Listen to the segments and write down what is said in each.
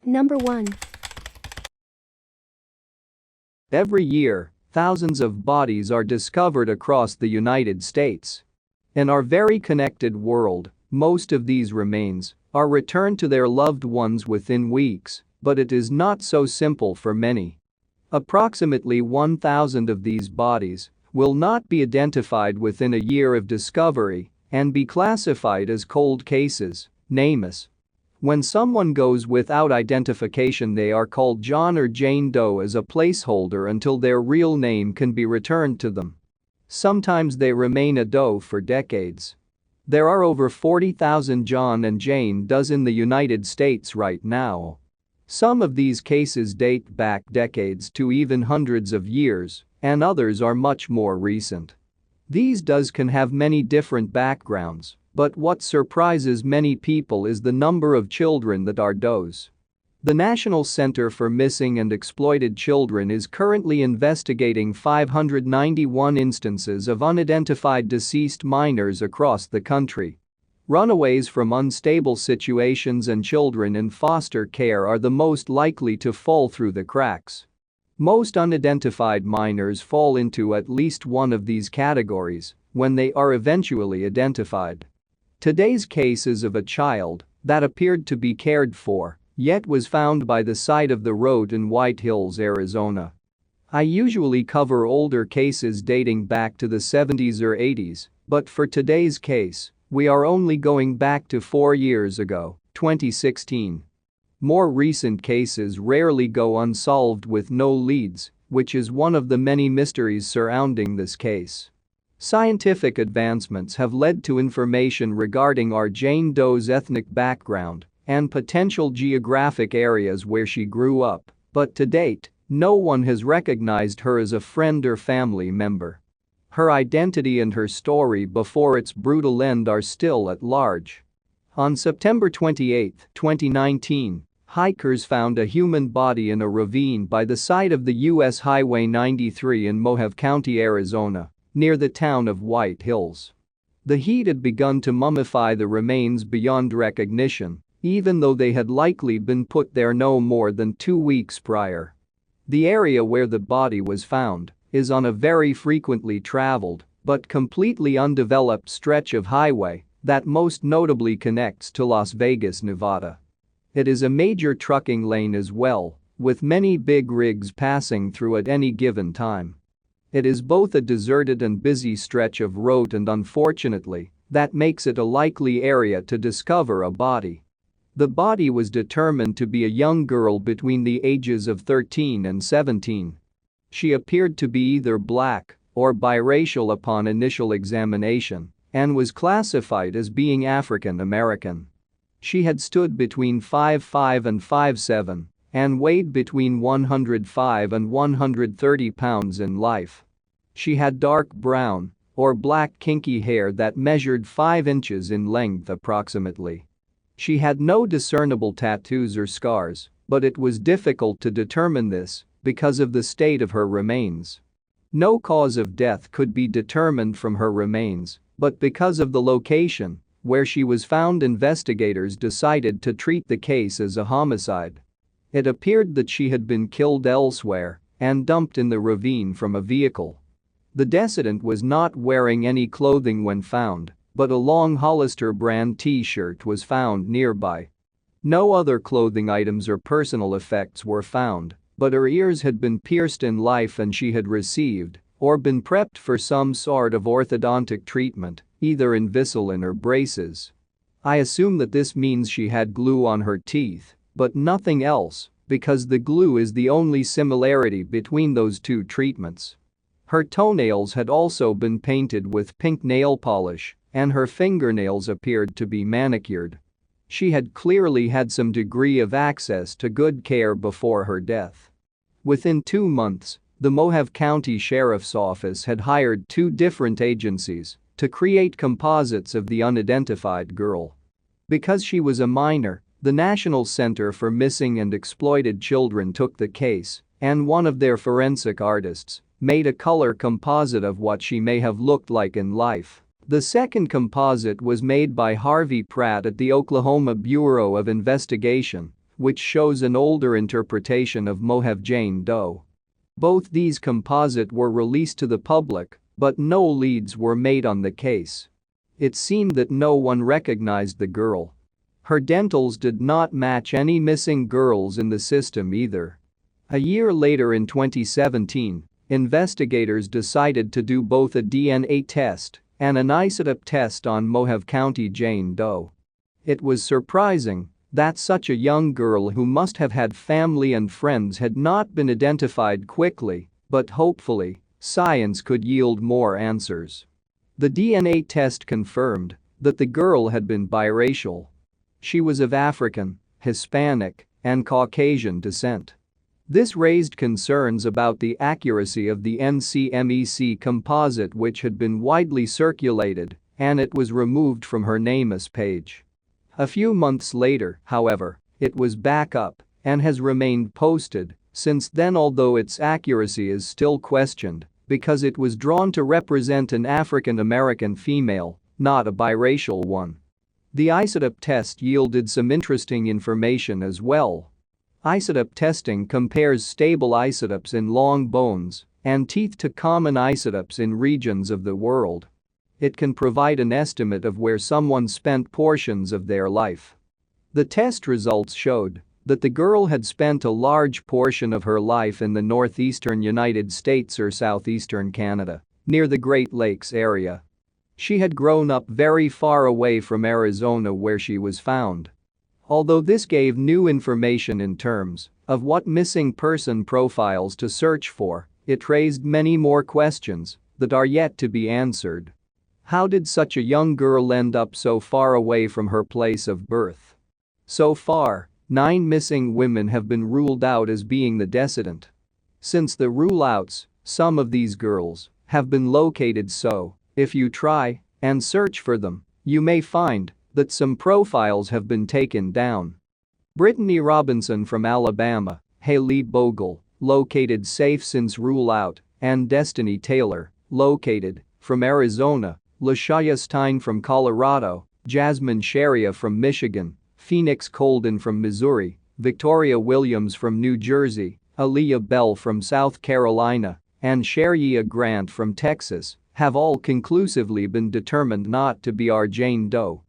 Number 1. Every year, thousands of bodies are discovered across the United States. In our very connected world, most of these remains are returned to their loved ones within weeks, but it is not so simple for many. Approximately 1,000 of these bodies will not be identified within a year of discovery and be classified as cold cases, nameless. When someone goes without identification, they are called John or Jane Doe as a placeholder until their real name can be returned to them. Sometimes they remain a Doe for decades. There are over 40,000 John and Jane Does in the United States right now. Some of these cases date back decades to even hundreds of years, and others are much more recent. These Does can have many different backgrounds, but what surprises many people is the number of children that are Does. The National Center for Missing and Exploited Children is currently investigating 591 instances of unidentified deceased minors across the country. Runaways from unstable situations and children in foster care are the most likely to fall through the cracks. Most unidentified minors fall into at least one of these categories when they are eventually identified. Today's case is of a child that appeared to be cared for, yet was found by the side of the road in White Hills, Arizona. I usually cover older cases dating back to the 70s or 80s, but for today's case, we are only going back to 4 years ago, 2016. More recent cases rarely go unsolved with no leads, which is one of the many mysteries surrounding this case. Scientific advancements have led to information regarding our Jane Doe's ethnic background and potential geographic areas where she grew up, but to date, no one has recognized her as a friend or family member. Her identity and her story before its brutal end are still at large. On September 28, 2019, hikers found a human body in a ravine by the side of the U.S. Highway 93 in Mohave County, Arizona, near the town of White Hills. The heat had begun to mummify the remains beyond recognition, even though they had likely been put there no more than 2 weeks prior. The area where the body was found is on a very frequently traveled but completely undeveloped stretch of highway that most notably connects to Las Vegas, Nevada. It is a major trucking lane as well, with many big rigs passing through at any given time. It is both a deserted and busy stretch of road, and unfortunately, that makes it a likely area to discover a body. The body was determined to be a young girl between the ages of 13 and 17. She appeared to be either black or biracial upon initial examination and was classified as being African American. She had stood between 5'5" and 5'7" and weighed between 105 and 130 pounds in life. She had dark brown or black kinky hair that measured 5 inches in length approximately. She had no discernible tattoos or scars, but it was difficult to determine this because of the state of her remains. No cause of death could be determined from her remains, but because of the location where she was found, investigators decided to treat the case as a homicide. It appeared that she had been killed elsewhere and dumped in the ravine from a vehicle. The decedent was not wearing any clothing when found, but a long Hollister brand t-shirt was found nearby. No other clothing items or personal effects were found, but her ears had been pierced in life and she had received or been prepped for some sort of orthodontic treatment, either Invisalign or braces. I assume that this means she had glue on her teeth, but nothing else, because the glue is the only similarity between those two treatments. Her toenails had also been painted with pink nail polish, and her fingernails appeared to be manicured. She had clearly had some degree of access to good care before her death. Within 2 months, the Mohave County Sheriff's Office had hired 2 different agencies to create composites of the unidentified girl. Because she was a minor, the National Center for Missing and Exploited Children took the case, and one of their forensic artists made a color composite of what she may have looked like in life. The second composite was made by Harvey Pratt at the Oklahoma Bureau of Investigation, which shows an older interpretation of Mohave Jane Doe. Both these composites were released to the public, but no leads were made on the case. It seemed that no one recognized the girl. Her dentals did not match any missing girls in the system either. A year later in 2017, investigators decided to do both a DNA test and an isotope test on Mohave Jane Doe. It was surprising that such a young girl who must have had family and friends had not been identified quickly, but hopefully, science could yield more answers. The DNA test confirmed that the girl had been biracial. She was of African, Hispanic, and Caucasian descent. This raised concerns about the accuracy of the NCMEC composite, which had been widely circulated, and it was removed from her NamUs page. A few months later, however, it was back up and has remained posted since then, although its accuracy is still questioned because it was drawn to represent an African American female, not a biracial one. The isotope test yielded some interesting information as well. Isotope testing compares stable isotopes in long bones and teeth to common isotopes in regions of the world. It can provide an estimate of where someone spent portions of their life. The test results showed that the girl had spent a large portion of her life in the northeastern United States or southeastern Canada, near the Great Lakes area. She had grown up very far away from Arizona where she was found. Although this gave new information in terms of what missing person profiles to search for, it raised many more questions that are yet to be answered. How did such a young girl end up so far away from her place of birth? So far, 9 missing women have been ruled out as being the decedent. Since the rule-outs, some of these girls have been located, so if you try and search for them, you may find that some profiles have been taken down. Brittany Robinson from Alabama, Haley Bogle, located safe since rule-out, and Destiny Taylor, located from Arizona, LaShaya Stein from Colorado, Jasmine Sharia from Michigan, Phoenix Colden from Missouri, Victoria Williams from New Jersey, Aaliyah Bell from South Carolina, and Sheria Grant from Texas have all conclusively been determined not to be our Jane Doe.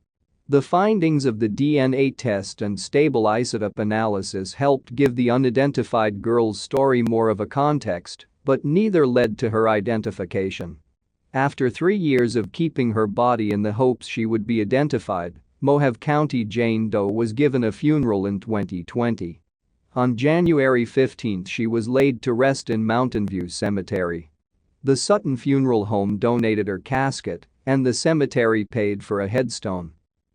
The findings of the DNA test and stable isotope analysis helped give the unidentified girl's story more of a context, but neither led to her identification. After 3 years of keeping her body in the hopes she would be identified, Mohave Jane Doe was given a funeral in 2020. On January 15 she was laid to rest in Mountain View Cemetery. The Sutton Funeral Home donated her casket, and the cemetery paid for a headstone.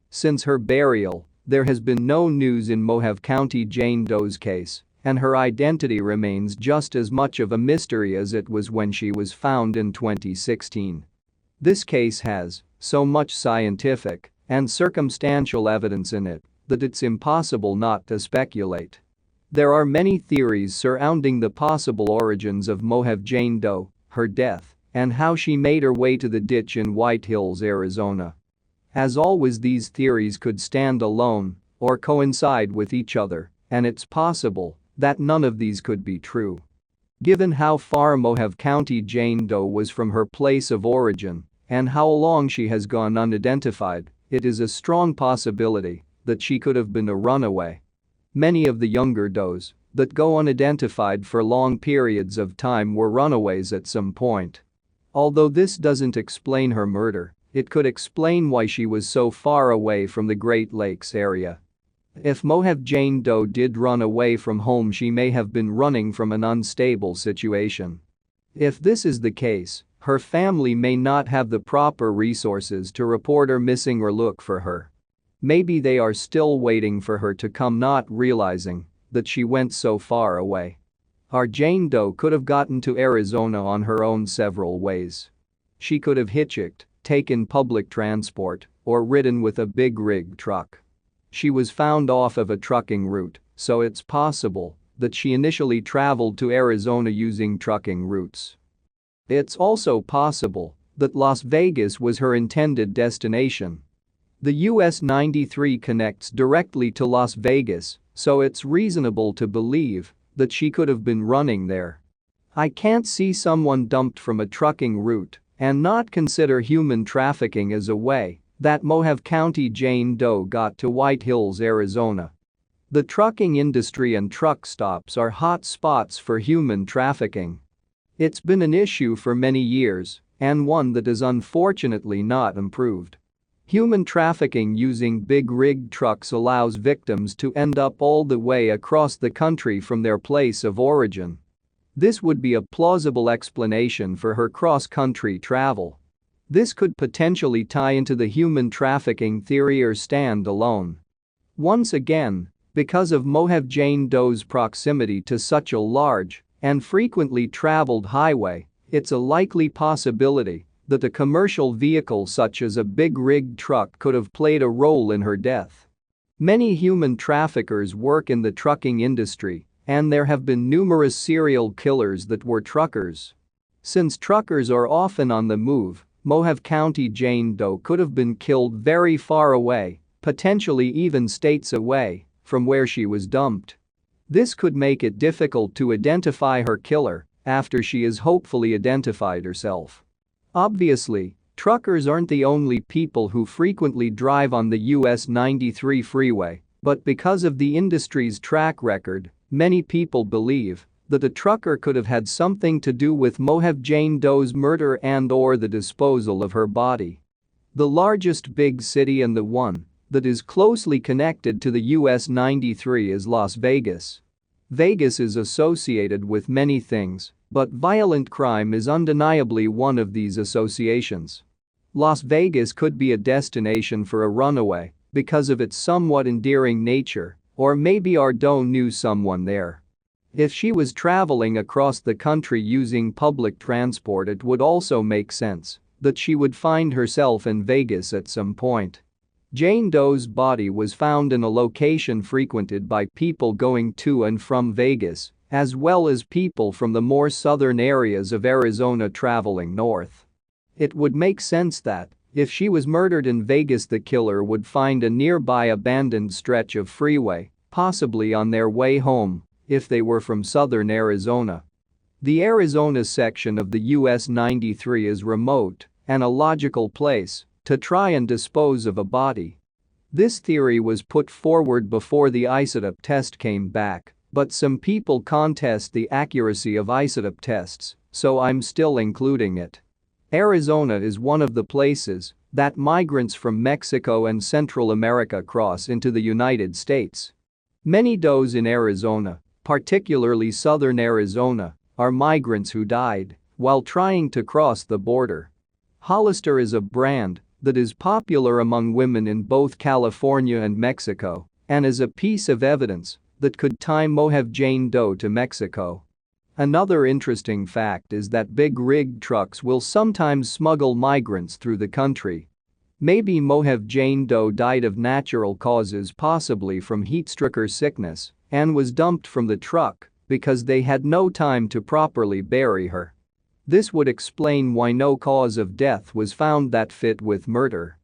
Since her burial, there has been no news in Mohave Jane Doe's case, and her identity remains just as much of a mystery as it was when she was found in 2016. This case has so much scientific and circumstantial evidence in it that it's impossible not to speculate. There are many theories surrounding the possible origins of Mohave Jane Doe, her death, and how she made her way to the ditch in White Hills, Arizona. As always, these theories could stand alone or coincide with each other, and it's possible that none of these could be true. Given how far Mohave Jane Doe was from her place of origin and how long she has gone unidentified, it is a strong possibility that she could have been a runaway. Many of the younger Does that go unidentified for long periods of time were runaways at some point. Although this doesn't explain her murder, it could explain why she was so far away from the Great Lakes area. If Mohave Jane Doe did run away from home, she may have been running from an unstable situation. If this is the case, her family may not have the proper resources to report her missing or look for her. Maybe they are still waiting for her to come, not realizing that she went so far away. Our Jane Doe could have gotten to Arizona on her own several ways. She could have hitchhiked, taken public transport, or ridden with a big rig truck. She was found off of a trucking route, so it's possible that she initially traveled to Arizona using trucking routes. It's also possible that Las Vegas was her intended destination. The US 93 connects directly to Las Vegas so it's reasonable to believe that she could have been running there. I can't see someone dumped from a trucking route and not consider human trafficking as a way that Mohave County Jane Doe got to White Hills, Arizona. The trucking industry and truck stops are hot spots for human trafficking. It's been an issue for many years and one that is unfortunately not improved. Human trafficking using big rig trucks allows victims to end up all the way across the country from their place of origin. This would be a plausible explanation for her cross-country travel. This could potentially tie into the human trafficking theory or stand alone. Once again, because of Mohave Jane Doe's proximity to such a large and frequently traveled highway, it's a likely possibility that a commercial vehicle such as a big rig truck could have played a role in her death. Many human traffickers work in the trucking industry, and there have been numerous serial killers that were truckers. Since truckers are often on the move, Mohave County Jane Doe could have been killed very far away, potentially even states away from where she was dumped. This could make it difficult to identify her killer after she has hopefully identified herself. Obviously, truckers aren't the only people who frequently drive on the US 93 freeway, but because of the industry's track record, many people believe that a trucker could have had something to do with Mohave Jane Doe's murder and/or the disposal of her body. The largest big city and the one that is closely connected to the US 93 is Las Vegas. Vegas is associated with many things, but violent crime is undeniably one of these associations. Las Vegas could be a destination for a runaway because of its somewhat endearing nature, or maybe Doe knew someone there. If she was traveling across the country using public transport, it would also make sense that she would find herself in Vegas at some point. Jane Doe's body was found in a location frequented by people going to and from Vegas, as well as people from the more southern areas of Arizona traveling north. It would make sense that, if she was murdered in Vegas, the killer would find a nearby abandoned stretch of freeway, possibly on their way home, if they were from southern Arizona. The Arizona section of the US 93 is remote and a logical place to try and dispose of a body. This theory was put forward before the isotope test came back, but some people contest the accuracy of isotope tests, so I'm still including it. Arizona is one of the places that migrants from Mexico and Central America cross into the United States. Many Does in Arizona, particularly southern Arizona, are migrants who died while trying to cross the border. Hollister is a brand that is popular among women in both California and Mexico and is a piece of evidence that could tie Mohave Jane Doe to Mexico. Another interesting fact is that big rig trucks will sometimes smuggle migrants through the country. Maybe Mohave Jane Doe died of natural causes, possibly from heat-stroke or sickness, and was dumped from the truck because they had no time to properly bury her. This would explain why no cause of death was found that fit with murder.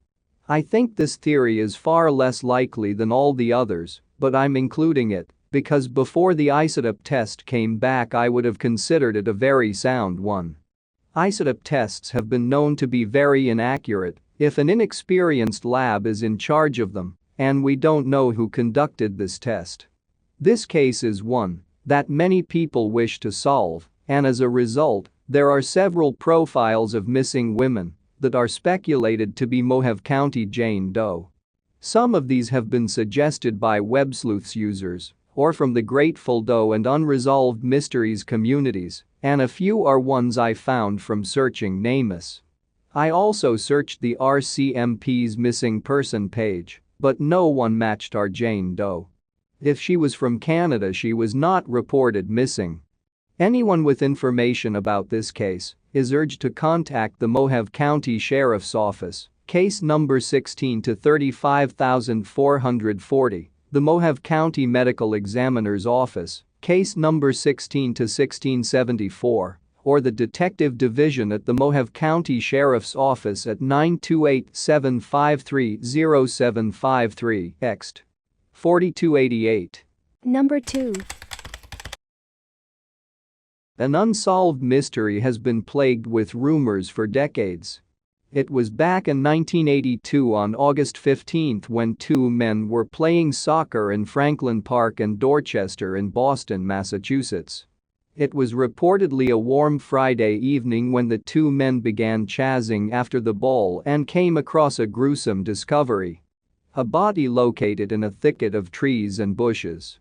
I think this theory is far less likely than all the others, but I'm including it because before the isotope test came back I would have considered it a very sound one. Isotope tests have been known to be very inaccurate if an inexperienced lab is in charge of them, and we don't know who conducted this test. This case is one that many people wish to solve, and as a result, there are several profiles of missing women that are speculated to be Mohave County Jane Doe. Some of these have been suggested by web sleuths users or from the Grateful Doe and Unresolved Mysteries communities, and a few are ones I found from searching NamUs. I also searched the RCMP's missing person page, but no one matched our Jane Doe. If she was from Canada, she was not reported missing. Anyone with information about this case is urged to contact the Mohave County Sheriff's Office, case number 16 to 35440, the Mohave County Medical Examiner's Office, case number 16 to 1674, or the Detective Division at the Mohave County Sheriff's Office at 928-753-0753, ext. 4288. Number 2. An unsolved mystery has been plagued with rumors for decades. It was back in 1982 on August 15 when two men were playing soccer in Franklin Park and Dorchester in Boston, Massachusetts. It was reportedly a warm Friday evening when the two men began chazzing after the ball and came across a gruesome discovery: a body located in a thicket of trees and bushes.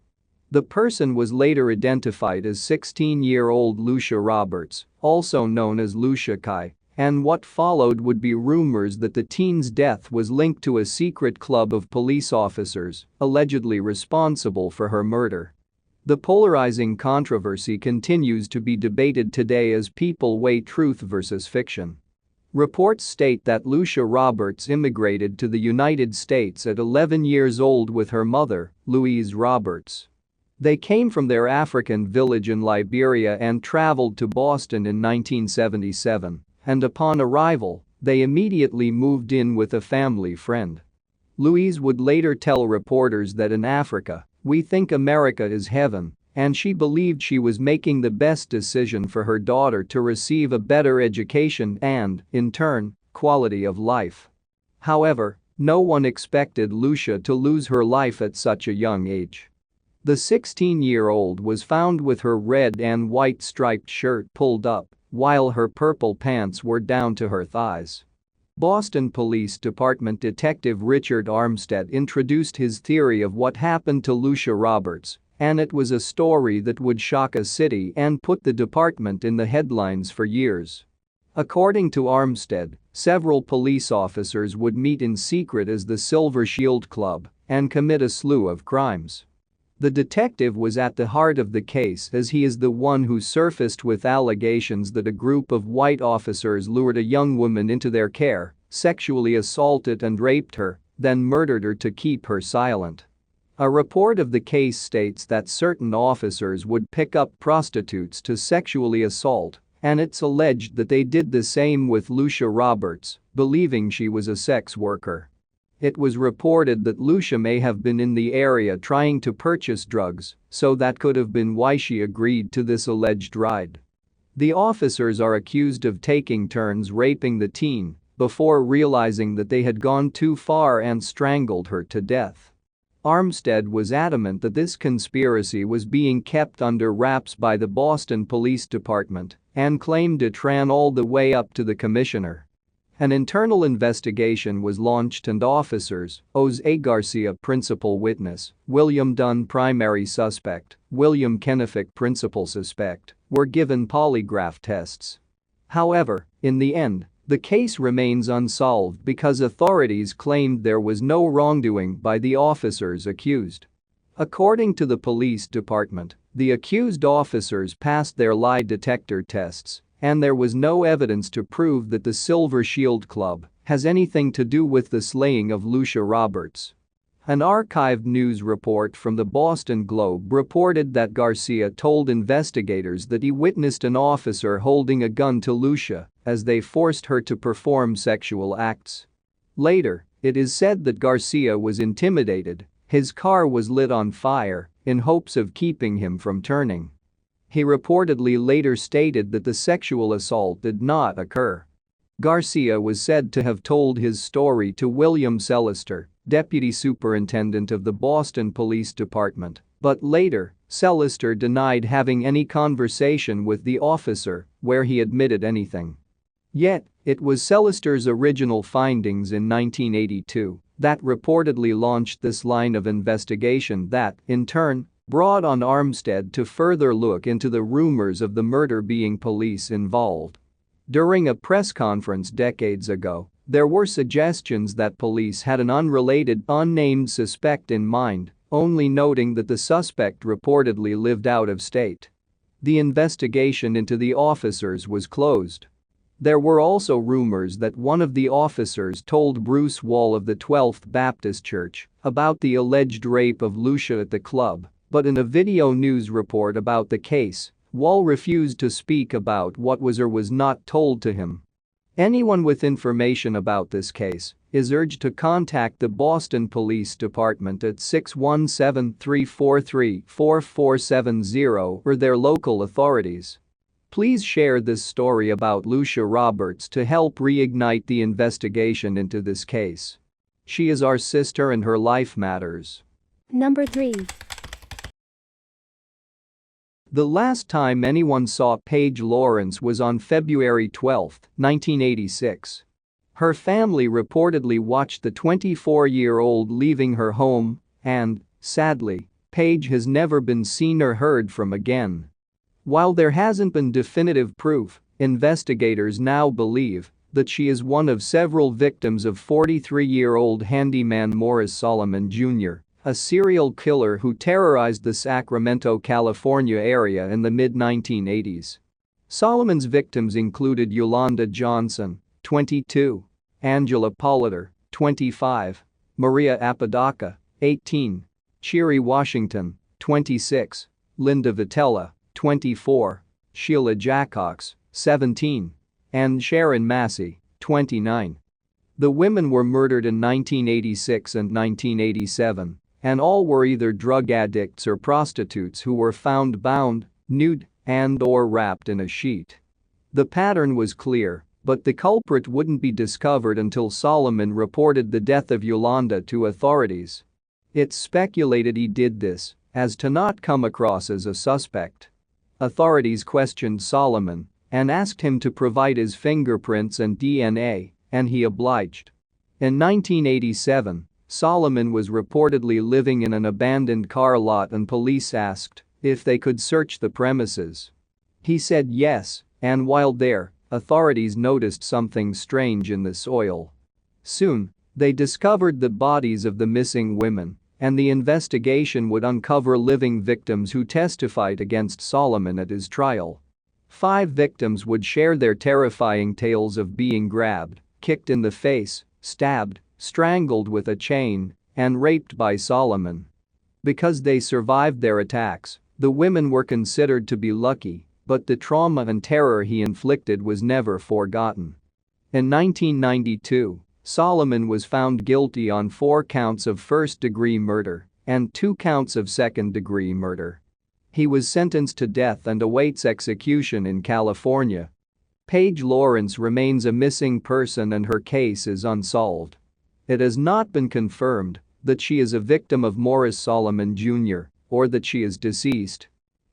The person was later identified as 16-year-old Lucia Roberts, also known as Lucia Kai, and what followed would be rumors that the teen's death was linked to a secret club of police officers allegedly responsible for her murder. The polarizing controversy continues to be debated today as people weigh truth versus fiction. Reports state that Lucia Roberts immigrated to the United States at 11 years old with her mother, Louise Roberts. They came from their African village in Liberia and traveled to Boston in 1977, and upon arrival, they immediately moved in with a family friend. Louise would later tell reporters that in Africa, we think America is heaven, and she believed she was making the best decision for her daughter to receive a better education and, in turn, quality of life. However, no one expected Lucia to lose her life at such a young age. The 16-year-old was found with her red and white striped shirt pulled up, while her purple pants were down to her thighs. Boston Police Department Detective Richard Armstead introduced his theory of what happened to Lucia Roberts, and it was a story that would shock a city and put the department in the headlines for years. According to Armstead, several police officers would meet in secret as the Silver Shield Club and commit a slew of crimes. The detective was at the heart of the case as he is the one who surfaced with allegations that a group of white officers lured a young woman into their care, sexually assaulted and raped her, then murdered her to keep her silent. A report of the case states that certain officers would pick up prostitutes to sexually assault, and it's alleged that they did the same with Lucia Roberts, believing she was a sex worker. It was reported that Lucia may have been in the area trying to purchase drugs, so that could have been why she agreed to this alleged ride. The officers are accused of taking turns raping the teen before realizing that they had gone too far and strangled her to death. Armstead was adamant that this conspiracy was being kept under wraps by the Boston Police Department and claimed it ran all the way up to the commissioner. An internal investigation was launched and officers, Jose Garcia principal witness, William Dunn primary suspect, William Kennefic principal suspect, were given polygraph tests. However, in the end, the case remains unsolved because authorities claimed there was no wrongdoing by the officers accused. According to the police department, the accused officers passed their lie detector tests, and there was no evidence to prove that the Silver Shield Club has anything to do with the slaying of Lucia Roberts. An archived news report from the Boston Globe reported that Garcia told investigators that he witnessed an officer holding a gun to Lucia as they forced her to perform sexual acts. Later, it is said that Garcia was intimidated, his car was lit on fire in hopes of keeping him from turning. He reportedly later stated that the sexual assault did not occur. Garcia was said to have told his story to William Cellister, deputy superintendent of the Boston Police Department, but later, Cellister denied having any conversation with the officer where he admitted anything. Yet, it was Cellister's original findings in 1982 that reportedly launched this line of investigation that, in turn, brought on Armstead to further look into the rumors of the murder being police involved. During a press conference decades ago, there were suggestions that police had an unrelated, unnamed suspect in mind, only noting that the suspect reportedly lived out of state. The investigation into the officers was closed. There were also rumors that one of the officers told Bruce Wall of the 12th Baptist Church about the alleged rape of Lucia at the club. But in a video news report about the case, Wall refused to speak about what was or was not told to him. Anyone with information about this case is urged to contact the Boston Police Department at 617-343-4470 or their local authorities. Please share this story about Lucia Roberts to help reignite the investigation into this case. She is our sister and her life matters. Number 3. The last time anyone saw Paige Lawrence was on February 12, 1986. Her family reportedly watched the 24-year-old leaving her home and, sadly, Paige has never been seen or heard from again. While there hasn't been definitive proof, investigators now believe that she is one of several victims of 43-year-old handyman Morris Solomon Jr., a serial killer who terrorized the Sacramento, California area in the mid-1980s. Solomon's victims included Yolanda Johnson, 22, Angela Polliter, 25, Maria Apodaca, 18, Cherie Washington, 26, Linda Vitella, 24, Sheila Jackox, 17, and Sharon Massey, 29. The women were murdered in 1986 and 1987, and all were either drug addicts or prostitutes who were found bound, nude, and/or wrapped in a sheet. The pattern was clear, but the culprit wouldn't be discovered until Solomon reported the death of Yolanda to authorities. It's speculated he did this as to not come across as a suspect. Authorities questioned Solomon and asked him to provide his fingerprints and DNA, and he obliged. In 1987, Solomon was reportedly living in an abandoned car lot and police asked if they could search the premises. He said yes, and while there, authorities noticed something strange in the soil. Soon, they discovered the bodies of the missing women, and the investigation would uncover living victims who testified against Solomon at his trial. 5 victims would share their terrifying tales of being grabbed, kicked in the face, stabbed, strangled with a chain, and raped by Solomon. Because they survived their attacks, the women were considered to be lucky, but the trauma and terror he inflicted was never forgotten. In 1992, Solomon was found guilty on 4 counts of first-degree murder and 2 counts of second-degree murder. He was sentenced to death and awaits execution in California. Paige Lawrence remains a missing person and her case is unsolved. It has not been confirmed that she is a victim of Morris Solomon Jr. or that she is deceased.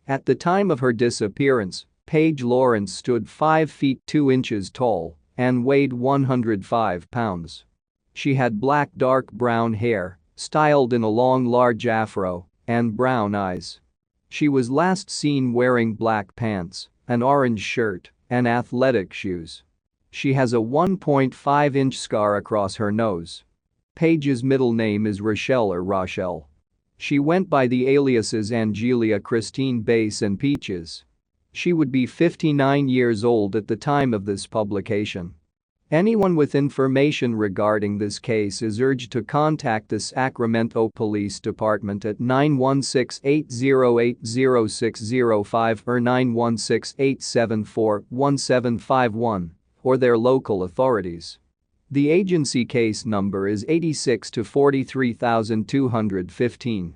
At the time of her disappearance, Paige Lawrence stood 5 feet 2 inches tall and weighed 105 pounds. She had black dark brown hair, styled in a long large afro, and brown eyes. She was last seen wearing black pants, an orange shirt, and athletic shoes. She has a 1.5-inch scar across her nose. Paige's middle name is Rochelle or Rochelle. She went by the aliases Angelia Christine Bass and Peaches. She would be 59 years old at the time of this publication. Anyone with information regarding this case is urged to contact the Sacramento Police Department at 916-808-0605 or 916-874-1751 or their local authorities. The agency case number is 86 to 43215.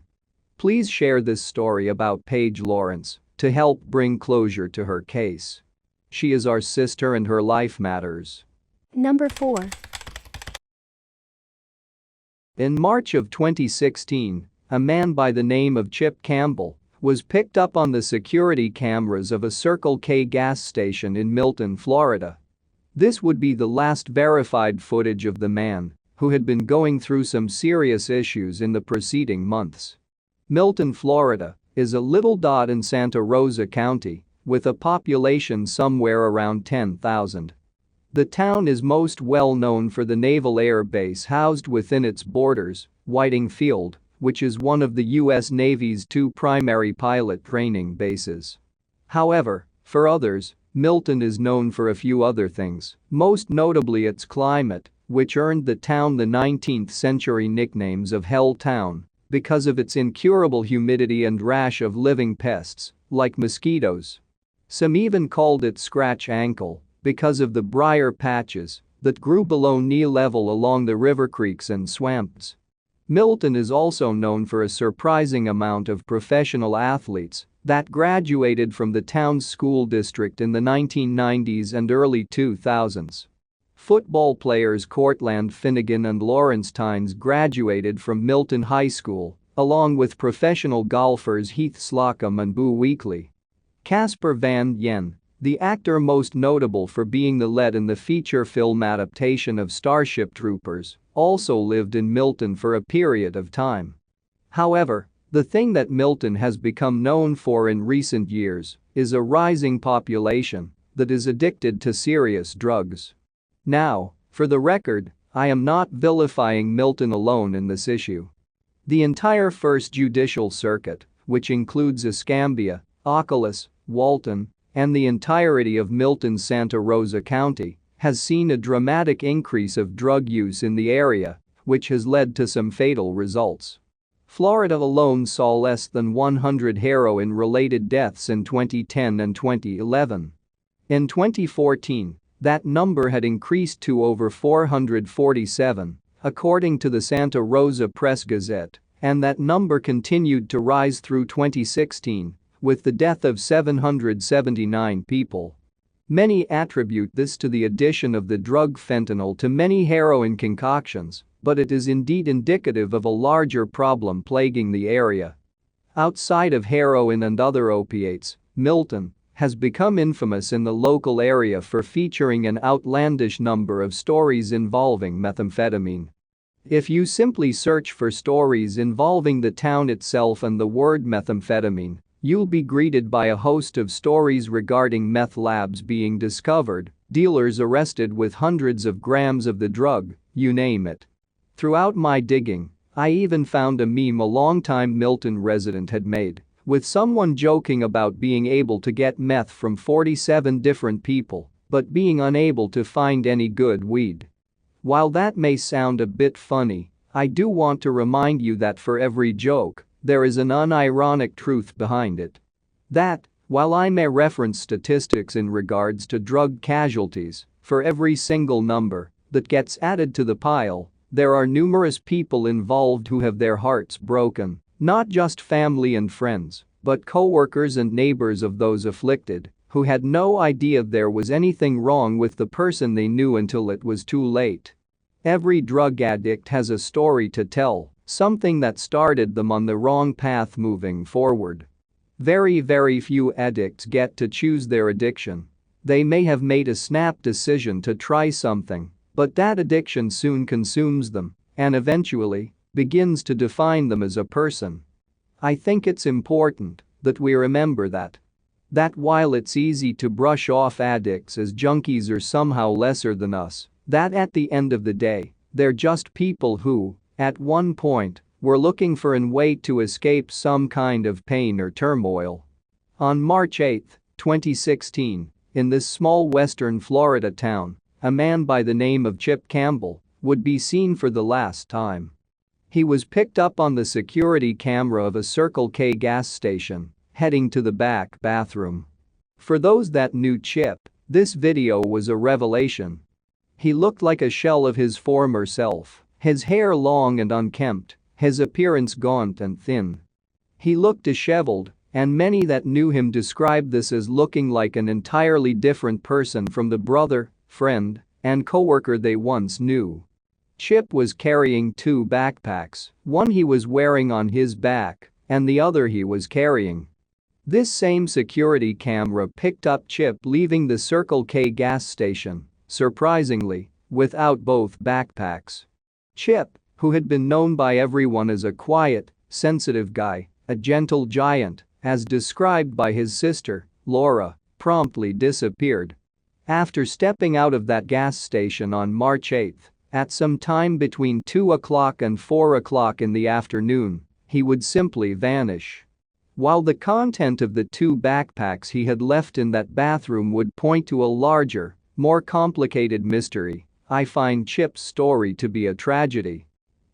Please share this story about Paige Lawrence to help bring closure to her case. She is our sister and her life matters. Number 4. In March of 2016, a man by the name of Chip Campbell was picked up on the security cameras of a Circle K gas station in Milton, Florida. This would be the last verified footage of the man, who had been going through some serious issues in the preceding months. Milton, Florida, is a little dot in Santa Rosa County, with a population somewhere around 10,000. The town is most well known for the Naval Air Base housed within its borders, Whiting Field, which is one of the U.S. Navy's 2 primary pilot training bases. However, for others, Milton is known for a few other things, most notably its climate, which earned the town the 19th-century nicknames of Hell Town because of its incurable humidity and rash of living pests, like mosquitoes. Some even called it Scratch Ankle because of the briar patches that grew below knee level along the river creeks and swamps. Milton is also known for a surprising amount of professional athletes that graduated from the town's school district in the 1990s and early 2000s. Football players Cortland Finnegan and Lawrence Tynes graduated from Milton High School, along with professional golfers Heath Slocum and Boo Weekley. Casper Van Yen, the actor most notable for being the lead in the feature film adaptation of Starship Troopers, also lived in Milton for a period of time. However, the thing that Milton has become known for in recent years is a rising population that is addicted to serious drugs. Now, for the record, I am not vilifying Milton alone in this issue. The entire First Judicial Circuit, which includes Escambia, Oculus, Walton, and the entirety of Milton's Santa Rosa County, has seen a dramatic increase of drug use in the area, which has led to some fatal results. Florida alone saw less than 100 heroin-related deaths in 2010 and 2011. In 2014, that number had increased to over 447, according to the Santa Rosa Press-Gazette, and that number continued to rise through 2016, with the death of 779 people. Many attribute this to the addition of the drug fentanyl to many heroin concoctions, but it is indeed indicative of a larger problem plaguing the area. Outside of heroin and other opiates, Milton has become infamous in the local area for featuring an outlandish number of stories involving methamphetamine. If you simply search for stories involving the town itself and the word methamphetamine, you'll be greeted by a host of stories regarding meth labs being discovered, dealers arrested with hundreds of grams of the drug, you name it. Throughout my digging, I even found a meme a longtime Milton resident had made, with someone joking about being able to get meth from 47 different people, but being unable to find any good weed. While that may sound a bit funny, I do want to remind you that for every joke, there is an unironic truth behind it. That, while I may reference statistics in regards to drug casualties, for every single number that gets added to the pile, there are numerous people involved who have their hearts broken, not just family and friends, but co-workers and neighbors of those afflicted, who had no idea there was anything wrong with the person they knew until it was too late. Every drug addict has a story to tell, something that started them on the wrong path moving forward. Very few addicts get to choose their addiction. They may have made a snap decision to try something, but that addiction soon consumes them and eventually begins to define them as a person. I think it's important that we remember that while it's easy to brush off addicts as junkies or somehow lesser than us, that at the end of the day, they're just people who, at one point, were looking for a way to escape some kind of pain or turmoil. On March 8, 2016, in this small western Florida town, a man by the name of Chip Campbell would be seen for the last time. He was picked up on the security camera of a Circle K gas station, heading to the back bathroom. For those that knew Chip, this video was a revelation. He looked like a shell of his former self, his hair long and unkempt, his appearance gaunt and thin. He looked disheveled, and many that knew him described this as looking like an entirely different person from the brother, friend, and co-worker they once knew. Chip was carrying two backpacks, one he was wearing on his back, and the other he was carrying. This same security camera picked up Chip leaving the Circle K gas station, surprisingly, without both backpacks. Chip, who had been known by everyone as a quiet, sensitive guy, a gentle giant, as described by his sister, Laura, promptly disappeared. After stepping out of that gas station on March 8, at some time between 2 o'clock and 4 o'clock in the afternoon, he would simply vanish. While the content of the two backpacks he had left in that bathroom would point to a larger, more complicated mystery, I find Chip's story to be a tragedy.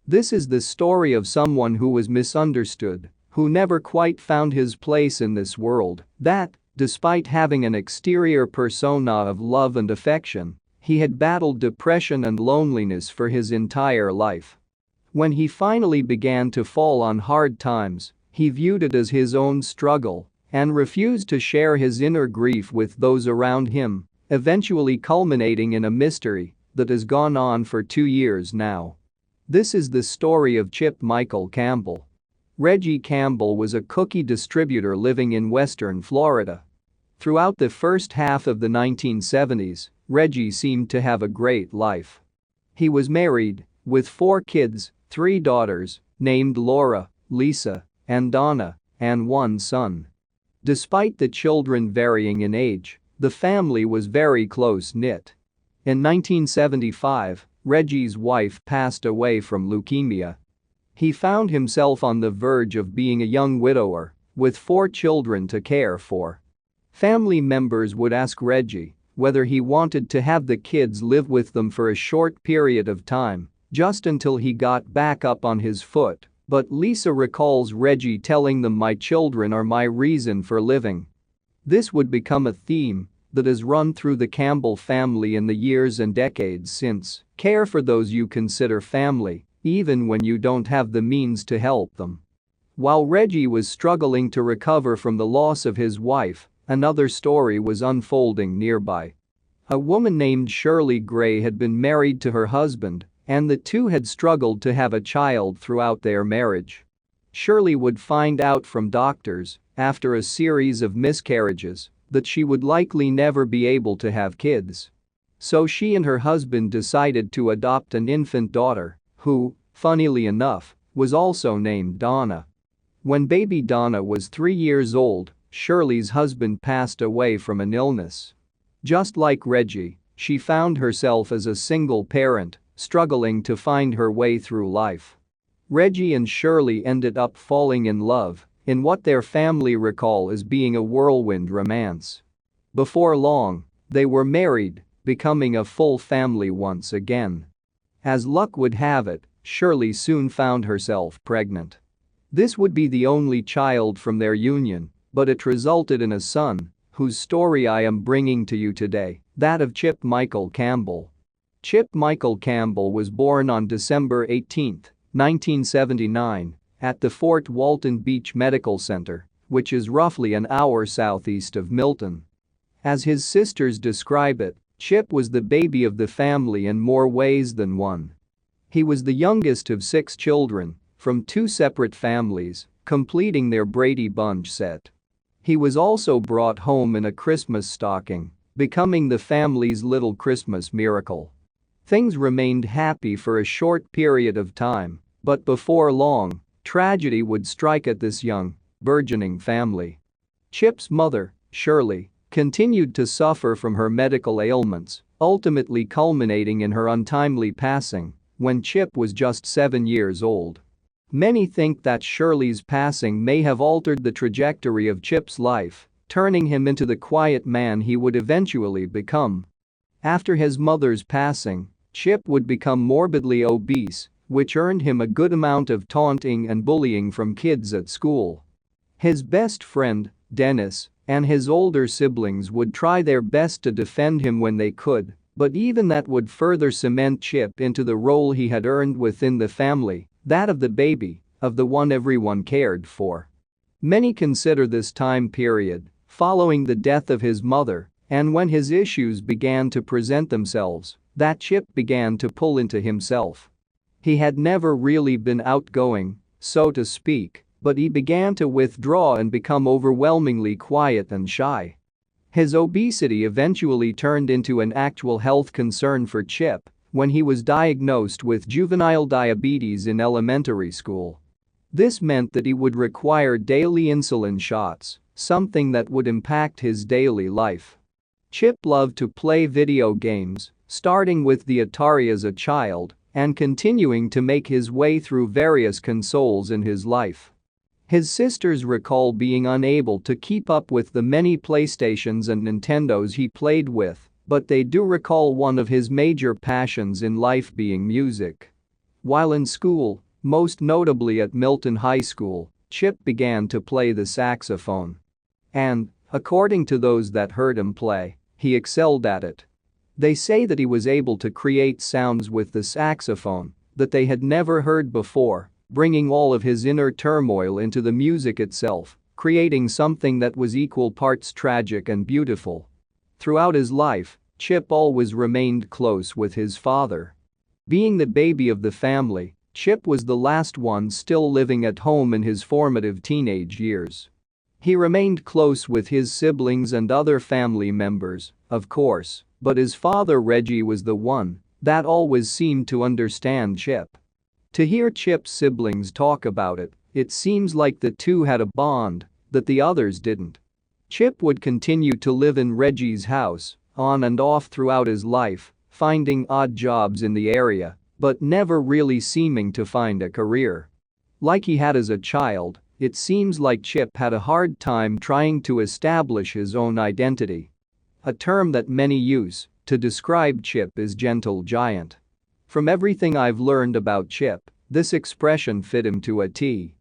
This is the story of someone who was misunderstood, who never quite found his place in this world, that, Despite having an exterior persona of love and affection, he had battled depression and loneliness for his entire life. When he finally began to fall on hard times, he viewed it as his own struggle and refused to share his inner grief with those around him, eventually culminating in a mystery that has gone on for 2 years now. This is the story of Chip Michael Campbell. Reggie Campbell was a cookie distributor living in western Florida. Throughout the first half of the 1970s, Reggie seemed to have a great life. He was married, with 4 kids, 3 daughters, named Laura, Lisa, and Donna, and 1 son. Despite the children varying in age, the family was very close-knit. In 1975, Reggie's wife passed away from leukemia. He found himself on the verge of being a young widower, with 4 children to care for. Family members would ask Reggie whether he wanted to have the kids live with them for a short period of time, just until he got back up on his foot, but Lisa recalls Reggie telling them, "My children are my reason for living." This would become a theme that has run through the Campbell family in the years and decades since. Care for those you consider family, even when you don't have the means to help them. While Reggie was struggling to recover from the loss of his wife, another story was unfolding nearby. A woman named Shirley Gray had been married to her husband, and the two had struggled to have a child throughout their marriage. Shirley would find out from doctors, after a series of miscarriages, that she would likely never be able to have kids. So she and her husband decided to adopt an infant daughter, who, funnily enough, was also named Donna. When baby Donna was 3 years old, Shirley's husband passed away from an illness. Just like Reggie, she found herself as a single parent, struggling to find her way through life. Reggie and Shirley ended up falling in love in what their family recall as being a whirlwind romance. Before long, they were married, becoming a full family once again. As luck would have it, Shirley soon found herself pregnant. This would be the only child from their union, but it resulted in a son, whose story I am bringing to you today, that of Chip Michael Campbell. Chip Michael Campbell was born on December 18, 1979, at the Fort Walton Beach Medical Center, which is roughly an hour southeast of Milton. As his sisters describe it, Chip was the baby of the family in more ways than one. He was the youngest of 6 children, from 2 separate families, completing their Brady Bunch set. He was also brought home in a Christmas stocking, becoming the family's little Christmas miracle. Things remained happy for a short period of time, but before long, tragedy would strike at this young, burgeoning family. Chip's mother, Shirley, continued to suffer from her medical ailments, ultimately culminating in her untimely passing when Chip was just 7 years old. Many think that Shirley's passing may have altered the trajectory of Chip's life, turning him into the quiet man he would eventually become. After his mother's passing, Chip would become morbidly obese, which earned him a good amount of taunting and bullying from kids at school. His best friend, Dennis, and his older siblings would try their best to defend him when they could, but even that would further cement Chip into the role he had earned within the family, that of the baby, of the one everyone cared for. Many consider this time period, following the death of his mother, and when his issues began to present themselves, that Chip began to pull into himself. He had never really been outgoing, so to speak, but he began to withdraw and become overwhelmingly quiet and shy. His obesity eventually turned into an actual health concern for Chip when he was diagnosed with juvenile diabetes in elementary school. This meant that he would require daily insulin shots, something that would impact his daily life. Chip loved to play video games, starting with the Atari as a child and continuing to make his way through various consoles in his life. His sisters recall being unable to keep up with the many PlayStations and Nintendos he played with, but they do recall one of his major passions in life being music. While in school, most notably at Milton High School, Chip began to play the saxophone. And, According to those that heard him play, he excelled at it. They say that he was able to create sounds with the saxophone that they had never heard before, bringing all of his inner turmoil into the music itself, creating something that was equal parts tragic and beautiful. Throughout his life, Chip always remained close with his father. Being the baby of the family, Chip was the last one still living at home in his formative teenage years. He remained close with his siblings and other family members, of course, but his father Reggie was the one that always seemed to understand Chip. To hear Chip's siblings talk about it, it seems like the two had a bond that the others didn't. Chip would continue to live in Reggie's house, on and off throughout his life, finding odd jobs in the area, but never really seeming to find a career. Like he had as a child, it seems like Chip had a hard time trying to establish his own identity. A term that many use to describe Chip is gentle giant. From everything I've learned about Chip, this expression fit him to a T.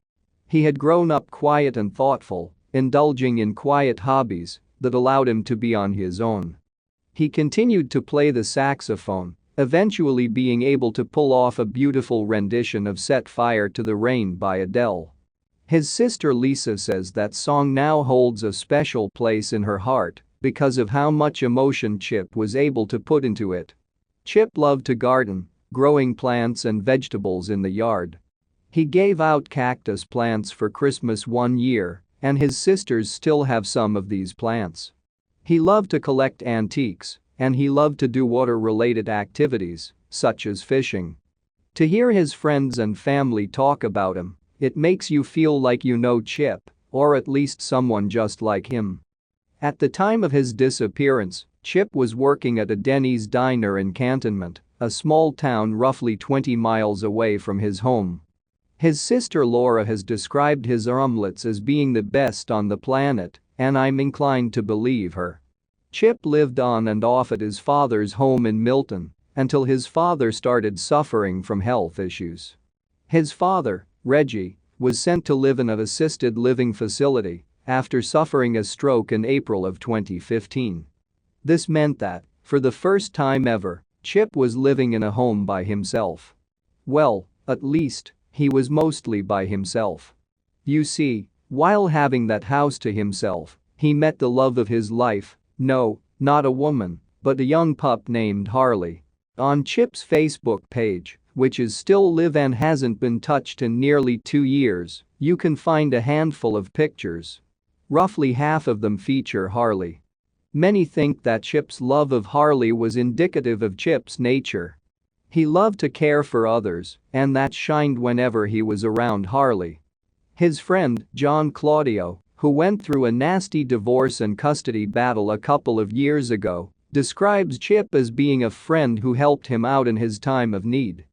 He had grown up quiet and thoughtful, indulging in quiet hobbies that allowed him to be on his own. He continued to play the saxophone, eventually being able to pull off a beautiful rendition of Set Fire to the Rain by Adele. His sister Lisa says that song now holds a special place in her heart because of how much emotion Chip was able to put into it. Chip loved to garden, growing plants and vegetables in the yard. He gave out cactus plants for Christmas one year, and his sisters still have some of these plants. He loved to collect antiques, and he loved to do water-related activities, such as fishing. To hear his friends and family talk about him, it makes you feel like you know Chip, or at least someone just like him. At the time of his disappearance, Chip was working at a Denny's diner in Cantonment, a small town roughly 20 miles away from his home. His sister Laura has described his omelets as being the best on the planet, and I'm inclined to believe her. Chip lived on and off at his father's home in Milton until his father started suffering from health issues. His father, Reggie, was sent to live in an assisted living facility after suffering a stroke in April of 2015. This meant that, for the first time ever, Chip was living in a home by himself. Well, at least, he was mostly by himself. You see, while having that house to himself, he met the love of his life, no, not a woman, but a young pup named Harley. On Chip's Facebook page, which is still live and hasn't been touched in nearly 2 years, you can find a handful of pictures. Roughly half of them feature Harley. Many think that Chip's love of Harley was indicative of Chip's nature. He loved to care for others, and that shined whenever he was around Harley. His friend, John Claudio, who went through a nasty divorce and custody battle a couple of years ago, describes Chip as being a friend who helped him out in his time of need.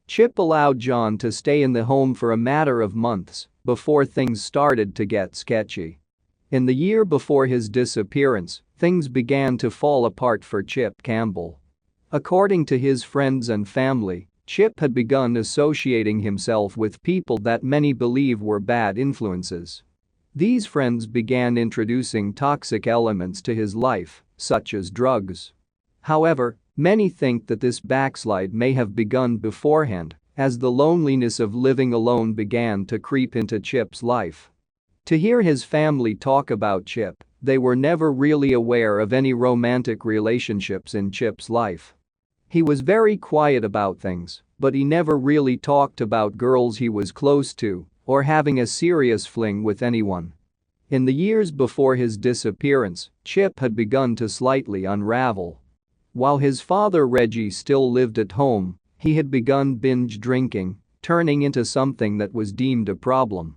Chip allowed John to stay in the home for a matter of months before things started to get sketchy. In the year before his disappearance, things began to fall apart for Chip Campbell. According to his friends and family, Chip had begun associating himself with people that many believe were bad influences. These friends began introducing toxic elements to his life, such as drugs. However, many think that this backslide may have begun beforehand, as the loneliness of living alone began to creep into Chip's life. To hear his family talk about Chip, they were never really aware of any romantic relationships in Chip's life. He was very quiet about things, but he never really talked about girls he was close to or having a serious fling with anyone. In the years before his disappearance, Chip had begun to slightly unravel. While his father Reggie still lived at home, he had begun binge drinking, turning into something that was deemed a problem.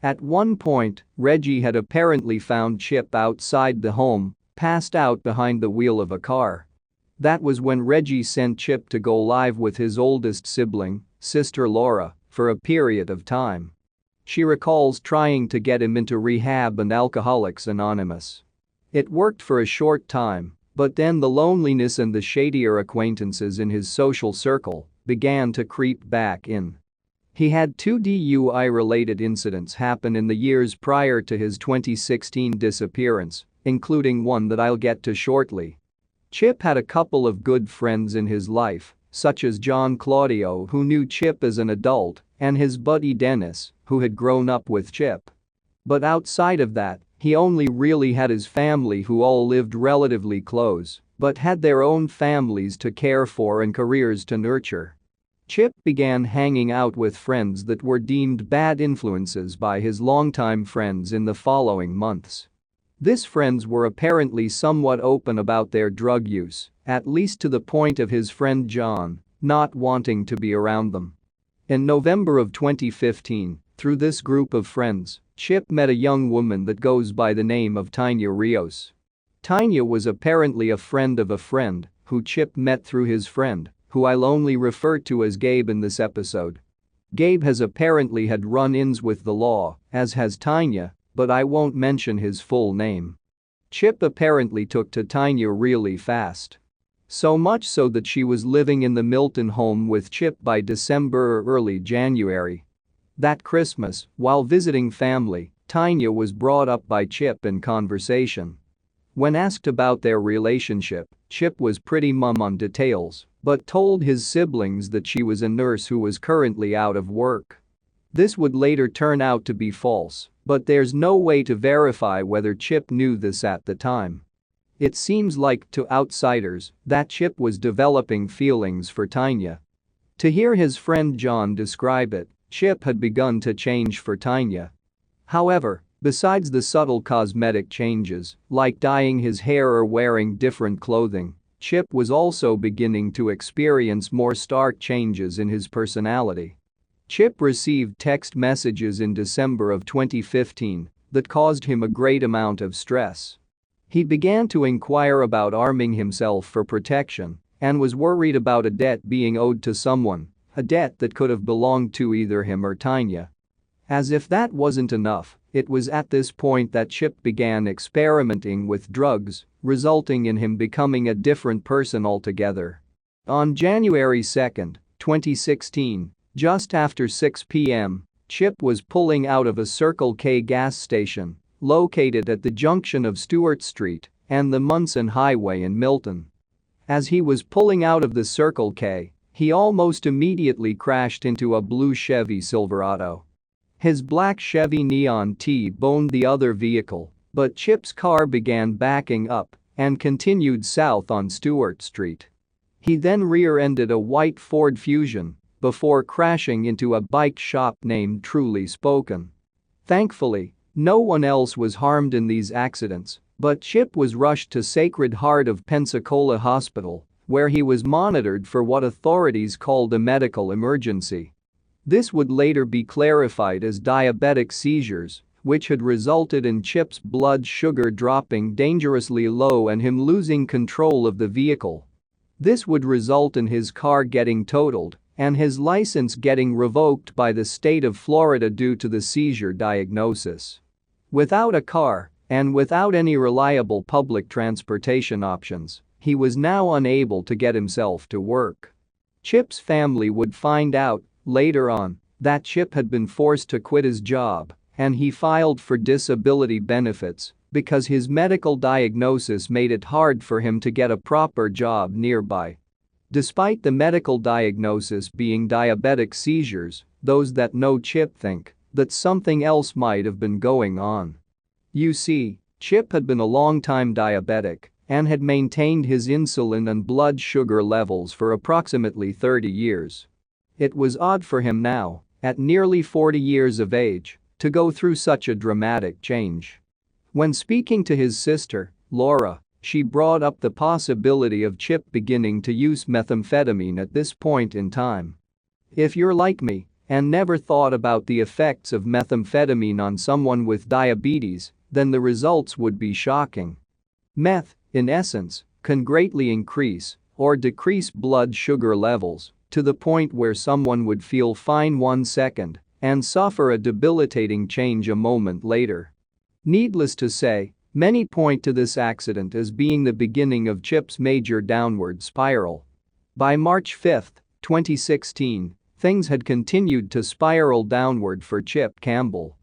At one point, Reggie had apparently found Chip outside the home, passed out behind the wheel of a car. That was when Reggie sent Chip to go live with his oldest sibling, sister Laura, for a period of time. She recalls trying to get him into rehab and Alcoholics Anonymous. It worked for a short time, but then the loneliness and the shadier acquaintances in his social circle began to creep back in. He had 2 DUI-related incidents happen in the years prior to his 2016 disappearance, including one that I'll get to shortly. Chip had a couple of good friends in his life, such as John Claudio, who knew Chip as an adult, and his buddy Dennis, who had grown up with Chip. But outside of that, he only really had his family, who all lived relatively close, but had their own families to care for and careers to nurture. Chip began hanging out with friends that were deemed bad influences by his longtime friends in the following months. These friends were apparently somewhat open about their drug use, at least to the point of his friend John not wanting to be around them. In November of 2015, through this group of friends, Chip met a young woman that goes by the name of Tanya Rios. Tanya was apparently a friend of a friend who Chip met through his friend, who I'll only refer to as Gabe in this episode. Gabe has apparently had run-ins with the law, as has Tanya, but I won't mention his full name. Chip apparently took to Tanya really fast. So much so that she was living in the Milton home with Chip by December or early January. That Christmas, while visiting family, Tanya was brought up by Chip in conversation. When asked about their relationship, Chip was pretty mum on details, but told his siblings that she was a nurse who was currently out of work. This would later turn out to be false, but there's no way to verify whether Chip knew this at the time. It seems like, to outsiders, that Chip was developing feelings for Tanya. To hear his friend John describe it, Chip had begun to change for Tanya. However, besides the subtle cosmetic changes, like dyeing his hair or wearing different clothing, Chip was also beginning to experience more stark changes in his personality. Chip received text messages in December of 2015 that caused him a great amount of stress. He began to inquire about arming himself for protection and was worried about a debt being owed to someone, a debt that could have belonged to either him or Tanya. As if that wasn't enough, it was at this point that Chip began experimenting with drugs, resulting in him becoming a different person altogether. On January 2, 2016, just after 6 p.m., Chip was pulling out of a Circle K gas station located at the junction of Stewart Street and the Munson Highway in Milton. As he was pulling out of the Circle K, he almost immediately crashed into a blue Chevy Silverado. His black Chevy Neon T-boned the other vehicle, but Chip's car began backing up and continued south on Stewart Street. He then rear-ended a white Ford Fusion before crashing into a bike shop named Truly Spoken. Thankfully, no one else was harmed in these accidents, but Chip was rushed to Sacred Heart of Pensacola Hospital, where he was monitored for what authorities called a medical emergency. This would later be clarified as diabetic seizures, which had resulted in Chip's blood sugar dropping dangerously low and him losing control of the vehicle. This would result in his car getting totaled and his license getting revoked by the state of Florida due to the seizure diagnosis. Without a car and without any reliable public transportation options, he was now unable to get himself to work. Chip's family would find out later on that Chip had been forced to quit his job and he filed for disability benefits because his medical diagnosis made it hard for him to get a proper job nearby. Despite the medical diagnosis being diabetic seizures, those that know Chip think that something else might have been going on. You see, Chip had been a long-time diabetic and had maintained his insulin and blood sugar levels for approximately 30 years. It was odd for him now, at nearly 40 years of age, to go through such a dramatic change. When speaking to his sister, Laura, she brought up the possibility of Chip beginning to use methamphetamine at this point in time. If you're like me and never thought about the effects of methamphetamine on someone with diabetes, then the results would be shocking. Meth, in essence, can greatly increase or decrease blood sugar levels to the point where someone would feel fine 1 second and suffer a debilitating change a moment later. Needless to say, many point to this accident as being the beginning of Chip's major downward spiral. By March 5, 2016, things had continued to spiral downward for Chip Campbell.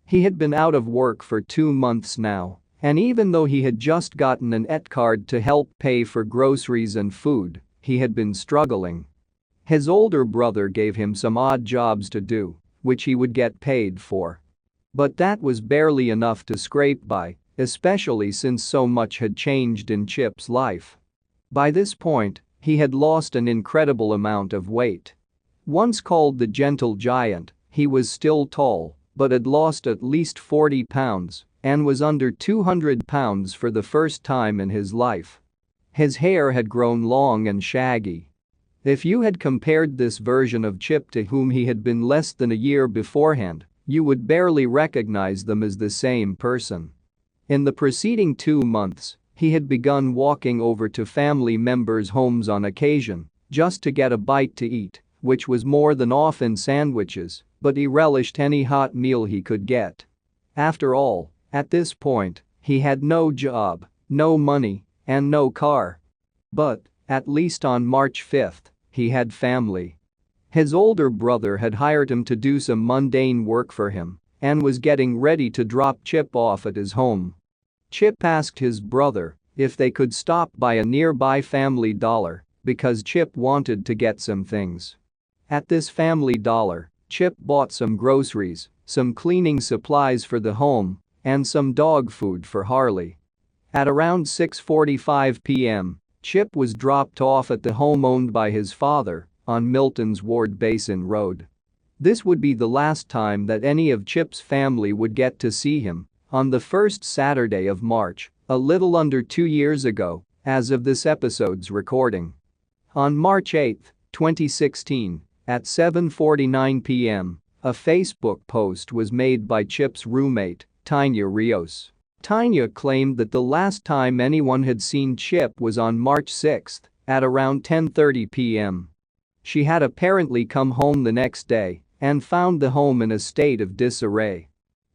He had been out of work for 2 months now And even though he had just gotten an ET card to help pay for groceries and food, he had been struggling. His older brother gave him some odd jobs to do, which he would get paid for. But that was barely enough to scrape by, especially since so much had changed in Chip's life. By this point, he had lost an incredible amount of weight. Once called the gentle giant, he was still tall, but had lost at least 40 pounds and was under 200 pounds for the first time in his life. His hair had grown long and shaggy. If you had compared this version of Chip to whom he had been less than a year beforehand, you would barely recognize them as the same person. In the preceding 2 months, he had begun walking over to family members' homes on occasion just to get a bite to eat, which was more than often sandwiches, but he relished any hot meal he could get. After all, at this point, he had no job, no money, and no car. But, at least on March 5th, he had family. His older brother had hired him to do some mundane work for him and was getting ready to drop Chip off at his home. Chip asked his brother if they could stop by a nearby Family Dollar because Chip wanted to get some things. At this Family Dollar, Chip bought some groceries, some cleaning supplies for the home, and some dog food for Harley. At around 6:45 p.m., Chip was dropped off at the home owned by his father on Milton's Ward Basin Road. This would be the last time that any of Chip's family would get to see him on the first Saturday of March, a little under 2 years ago, as of this episode's recording. On March 8, 2016, at 7:49 p.m., a Facebook post was made by Chip's roommate, Tanya Rios. Tanya claimed that the last time anyone had seen Chip was on March 6 at around 10:30 p.m. She had apparently come home the next day and found the home in a state of disarray.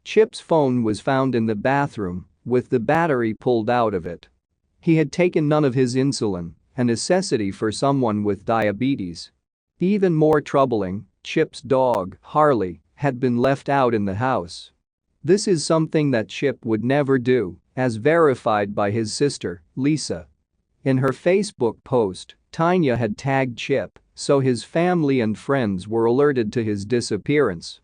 Chip's phone was found in the bathroom with the battery pulled out of it. He had taken none of his insulin, a necessity for someone with diabetes. Even more troubling, Chip's dog, Harley, had been left out in the house. This is something that Chip would never do, as verified by his sister, Lisa. In her Facebook post, Tanya had tagged Chip, so his family and friends were alerted to his disappearance.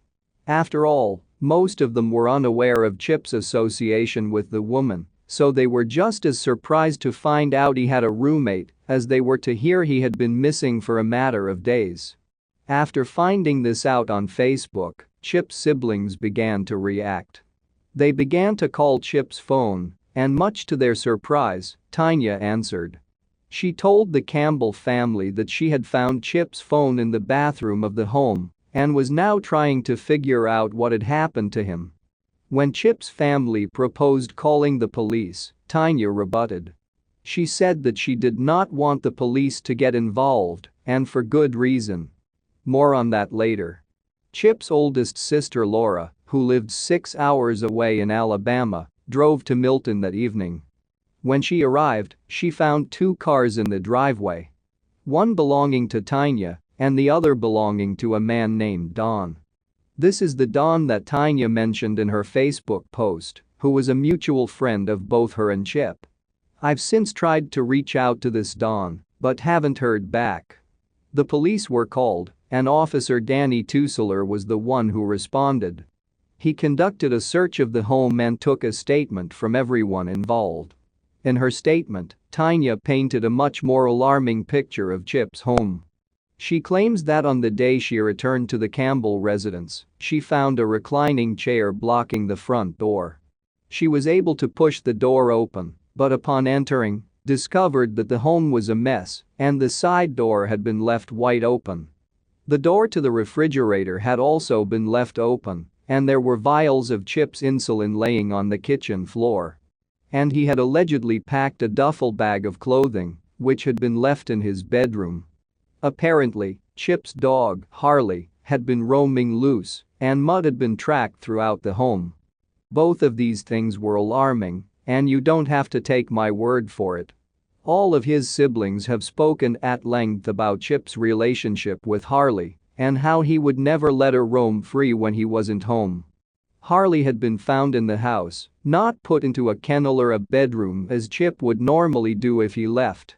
After all, most of them were unaware of Chip's association with the woman, so they were just as surprised to find out he had a roommate as they were to hear he had been missing for a matter of days. After finding this out on Facebook, Chip's siblings began to react. They began to call Chip's phone, and much to their surprise, Tanya answered. She told the Campbell family that she had found Chip's phone in the bathroom of the home and was now trying to figure out what had happened to him. When Chip's family proposed calling the police, Tanya rebutted. She said that she did not want the police to get involved, and for good reason. More on that later. Chip's oldest sister Laura, who lived 6 hours away in Alabama, drove to Milton that evening. When she arrived, she found 2 cars in the driveway. One belonging to Tanya and the other belonging to a man named Don. This is the Don that Tanya mentioned in her Facebook post, who was a mutual friend of both her and Chip. I've since tried to reach out to this Don, but haven't heard back. The police were called, and Officer Danny Tusseler was the one who responded. He conducted a search of the home and took a statement from everyone involved. In her statement, Tanya painted a much more alarming picture of Chip's home. She claims that on the day she returned to the Campbell residence, she found a reclining chair blocking the front door. She was able to push the door open, but upon entering, discovered that the home was a mess and the side door had been left wide open. The door to the refrigerator had also been left open, and there were vials of Chip's insulin laying on the kitchen floor. And he had allegedly packed a duffel bag of clothing, which had been left in his bedroom. Apparently, Chip's dog, Harley, had been roaming loose, and mud had been tracked throughout the home. Both of these things were alarming, and you don't have to take my word for it. All of his siblings have spoken at length about Chip's relationship with Harley and how he would never let her roam free when he wasn't home. Harley had been found in the house, not put into a kennel or a bedroom as Chip would normally do if he left.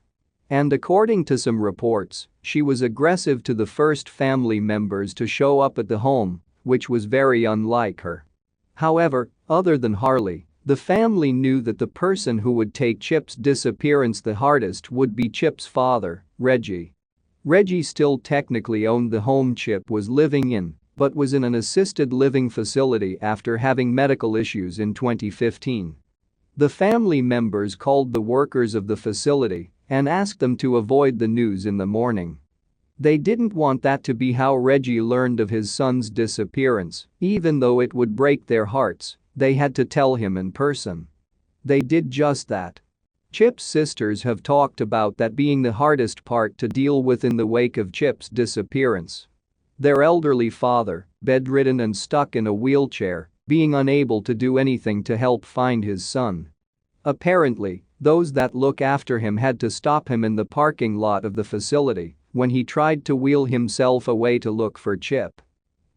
And according to some reports, she was aggressive to the first family members to show up at the home, which was very unlike her. However, other than Harley, the family knew that the person who would take Chip's disappearance the hardest would be Chip's father, Reggie. Reggie still technically owned the home Chip was living in, but was in an assisted living facility after having medical issues in 2015. The family members called the workers of the facility and asked them to avoid the news in the morning. They didn't want that to be how Reggie learned of his son's disappearance, even though it would break their hearts, they had to tell him in person. They did just that. Chip's sisters have talked about that being the hardest part to deal with in the wake of Chip's disappearance. Their elderly father, bedridden and stuck in a wheelchair, being unable to do anything to help find his son. Apparently, those that look after him had to stop him in the parking lot of the facility when he tried to wheel himself away to look for Chip.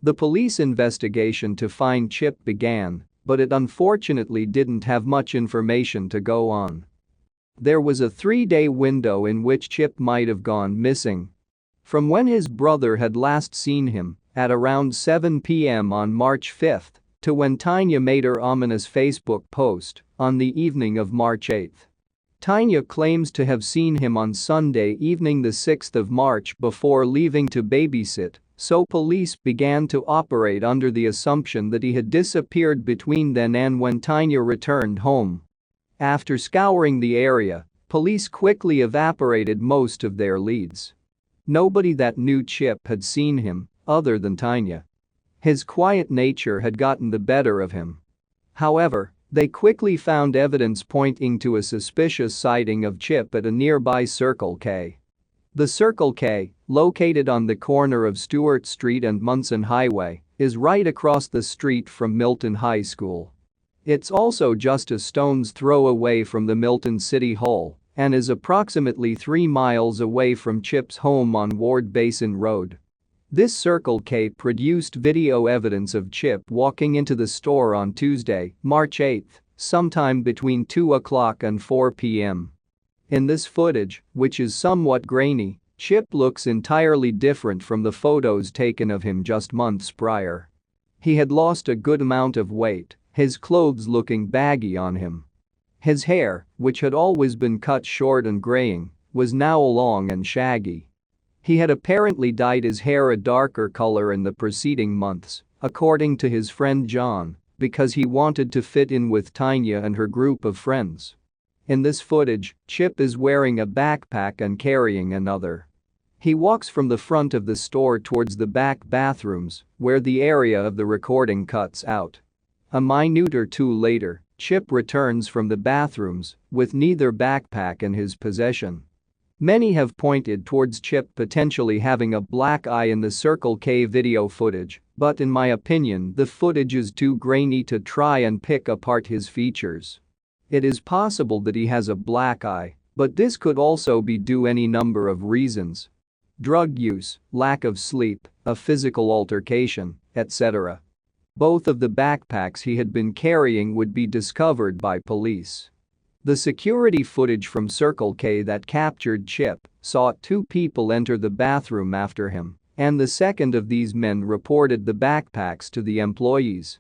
The police investigation to find Chip began, but it unfortunately didn't have much information to go on. There was a 3-day window in which Chip might have gone missing. From when his brother had last seen him, at around 7 p.m. on March 5, to when Tanya made her ominous Facebook post on the evening of March 8. Tanya claims to have seen him on Sunday evening the 6th of March before leaving to babysit, so police began to operate under the assumption that he had disappeared between then and when Tanya returned home. After scouring the area, police quickly evaporated most of their leads. Nobody that knew Chip had seen him, other than Tanya. His quiet nature had gotten the better of him. However, they quickly found evidence pointing to a suspicious sighting of Chip at a nearby Circle K. The Circle K, located on the corner of Stewart Street and Munson Highway, is right across the street from Milton High School. It's also just a stone's throw away from the Milton City Hall and is approximately 3 miles away from Chip's home on Ward Basin Road. This Circle K produced video evidence of Chip walking into the store on Tuesday, March 8, sometime between 2 o'clock and 4 p.m. In this footage, which is somewhat grainy, Chip looks entirely different from the photos taken of him just months prior. He had lost a good amount of weight, his clothes looking baggy on him. His hair, which had always been cut short and graying, was now long and shaggy. He had apparently dyed his hair a darker color in the preceding months, according to his friend John, because he wanted to fit in with Tanya and her group of friends. In this footage, Chip is wearing a backpack and carrying another. He walks from the front of the store towards the back bathrooms, where the area of the recording cuts out. A minute or two later, Chip returns from the bathrooms with neither backpack in his possession. Many have pointed towards Chip potentially having a black eye in the Circle K video footage, but in my opinion the footage is too grainy to try and pick apart his features. It is possible that he has a black eye, but this could also be due any number of reasons. Drug use, lack of sleep, a physical altercation, etc. Both of the backpacks he had been carrying would be discovered by police. The security footage from Circle K that captured Chip saw 2 people enter the bathroom after him, and the second of these men reported the backpacks to the employees.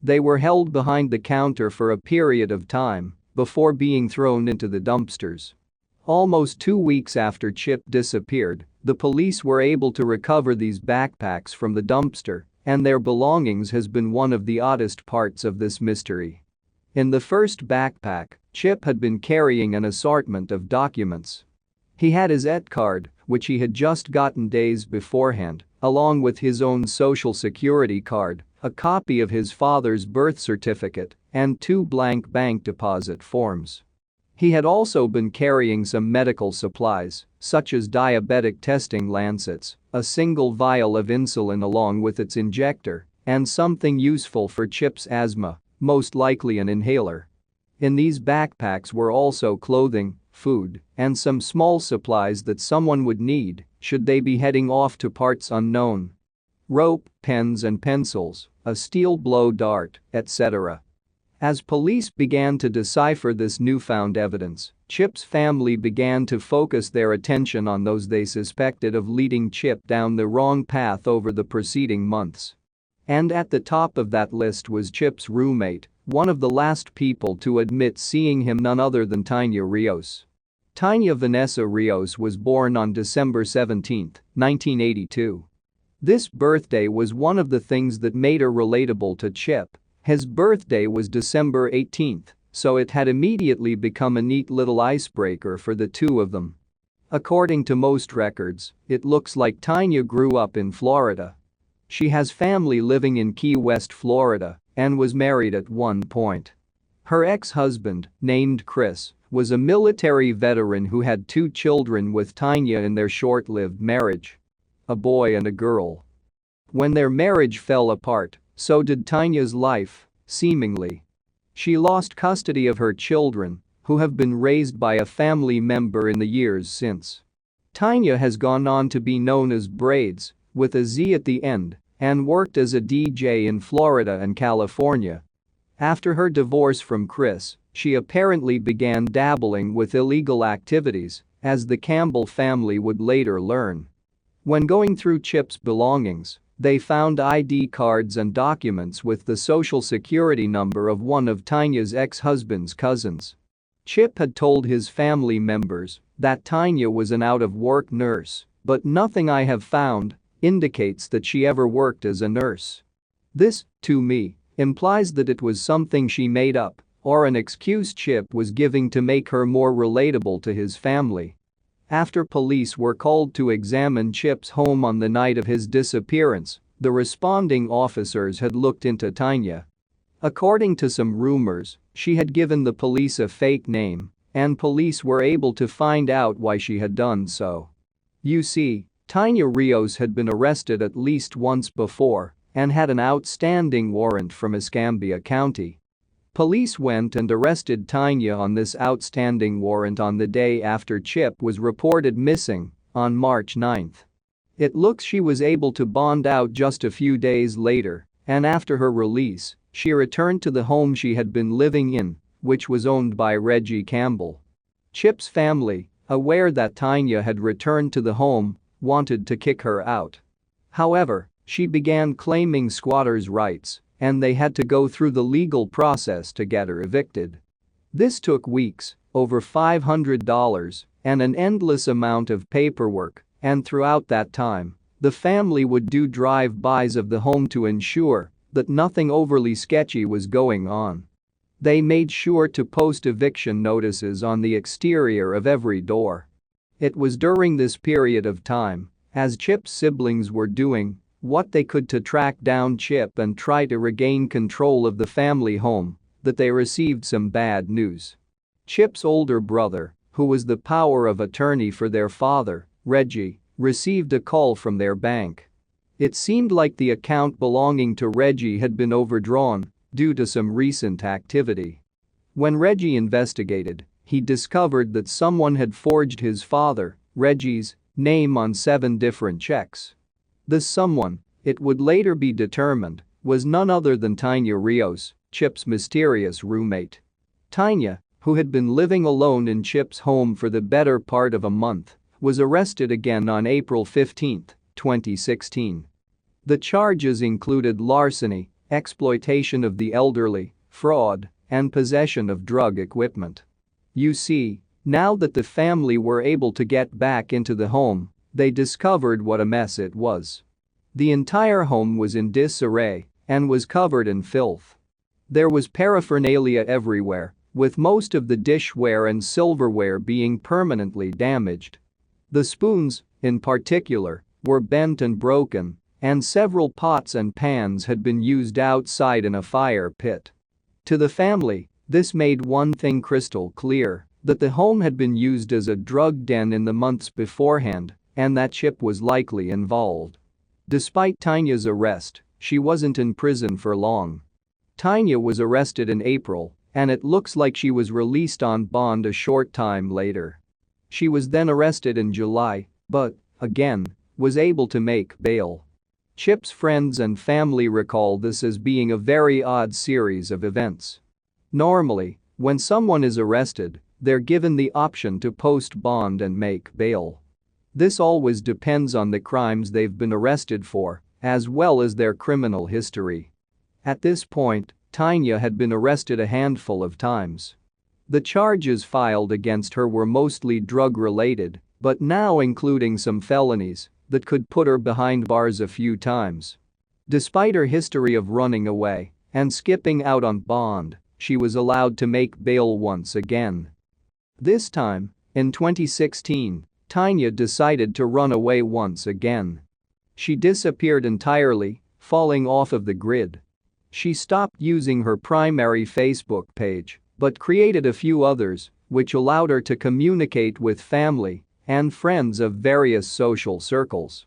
They were held behind the counter for a period of time before being thrown into the dumpsters. Almost 2 weeks after Chip disappeared, the police were able to recover these backpacks from the dumpster, and their belongings has been one of the oddest parts of this mystery. In the first backpack, Chip had been carrying an assortment of documents. He had his ET card, which he had just gotten days beforehand, along with his own social security card, a copy of his father's birth certificate, and 2 blank bank deposit forms. He had also been carrying some medical supplies, such as diabetic testing lancets, a single vial of insulin along with its injector, and something useful for Chip's asthma, most likely an inhaler. In these backpacks were also clothing, food, and some small supplies that someone would need should they be heading off to parts unknown. rope, pens and pencils, a steel blow dart, etc. As police began to decipher this newfound evidence, Chip's family began to focus their attention on those they suspected of leading Chip down the wrong path over the preceding months. And at the top of that list was Chip's roommate, one of the last people to admit seeing him, none other than Tanya Rios. Tanya Vanessa Rios was born on December 17, 1982. This birthday was one of the things that made her relatable to Chip. His birthday was December 18, so it had immediately become a neat little icebreaker for the two of them. According to most records, it looks like Tanya grew up in Florida. She has family living in Key West, Florida, and was married at one point. Her ex-husband, named Chris, was a military veteran who had 2 children with Tanya in their short-lived marriage. A boy and a girl. When their marriage fell apart, so did Tanya's life, seemingly. She lost custody of her children, who have been raised by a family member in the years since. Tanya has gone on to be known as Braids, with a Z at the end, and worked as a DJ in Florida and California. After her divorce from Chris, she apparently began dabbling with illegal activities, as the Campbell family would later learn. When going through Chip's belongings, they found ID cards and documents with the social security number of one of Tanya's ex-husband's cousins. Chip had told his family members that Tanya was an out-of-work nurse, but nothing I have found indicates that she ever worked as a nurse. This, to me, implies that it was something she made up or an excuse Chip was giving to make her more relatable to his family. After police were called to examine Chip's home on the night of his disappearance, the responding officers had looked into Tanya. According to some rumors, she had given the police a fake name, and police were able to find out why she had done so. You see, Tanya Rios had been arrested at least once before and had an outstanding warrant from Escambia County. Police went and arrested Tanya on this outstanding warrant on the day after Chip was reported missing, on March 9. It looks she was able to bond out just a few days later, and after her release, she returned to the home she had been living in, which was owned by Reggie Campbell. Chip's family, aware that Tanya had returned to the home, wanted to kick her out. However, she began claiming squatters' rights, and they had to go through the legal process to get her evicted. This took weeks, over $500, and an endless amount of paperwork, and throughout that time, the family would do drive-bys of the home to ensure that nothing overly sketchy was going on. They made sure to post eviction notices on the exterior of every door. It was during this period of time, as Chip's siblings were doing what they could to track down Chip and try to regain control of the family home, that they received some bad news. Chip's older brother, who was the power of attorney for their father, Reggie, received a call from their bank. It seemed like the account belonging to Reggie had been overdrawn due to some recent activity. When Reggie investigated, he discovered that someone had forged his father, Reggie's, name on 7 different checks. This someone, it would later be determined, was none other than Tanya Rios, Chip's mysterious roommate. Tanya, who had been living alone in Chip's home for the better part of a month, was arrested again on April 15, 2016. The charges included larceny, exploitation of the elderly, fraud, and possession of drug equipment. You see, now that the family were able to get back into the home, they discovered what a mess it was. The entire home was in disarray and was covered in filth. There was paraphernalia everywhere, with most of the dishware and silverware being permanently damaged. The spoons, in particular, were bent and broken, and several pots and pans had been used outside in a fire pit. To the family, this made one thing crystal clear, that the home had been used as a drug den in the months beforehand, and that Chip was likely involved. Despite Tanya's arrest, she wasn't in prison for long. Tanya was arrested in April, and it looks like she was released on bond a short time later. She was then arrested in July, but, again, was able to make bail. Chip's friends and family recall this as being a very odd series of events. Normally, when someone is arrested, they're given the option to post bond and make bail. This always depends on the crimes they've been arrested for, as well as their criminal history. At this point, Tanya had been arrested a handful of times. The charges filed against her were mostly drug-related, but now including some felonies that could put her behind bars a few times. Despite her history of running away and skipping out on bond, she was allowed to make bail once again. This time, in 2016, Tanya decided to run away once again. She disappeared entirely, falling off of the grid. She stopped using her primary Facebook page, but created a few others, which allowed her to communicate with family and friends of various social circles.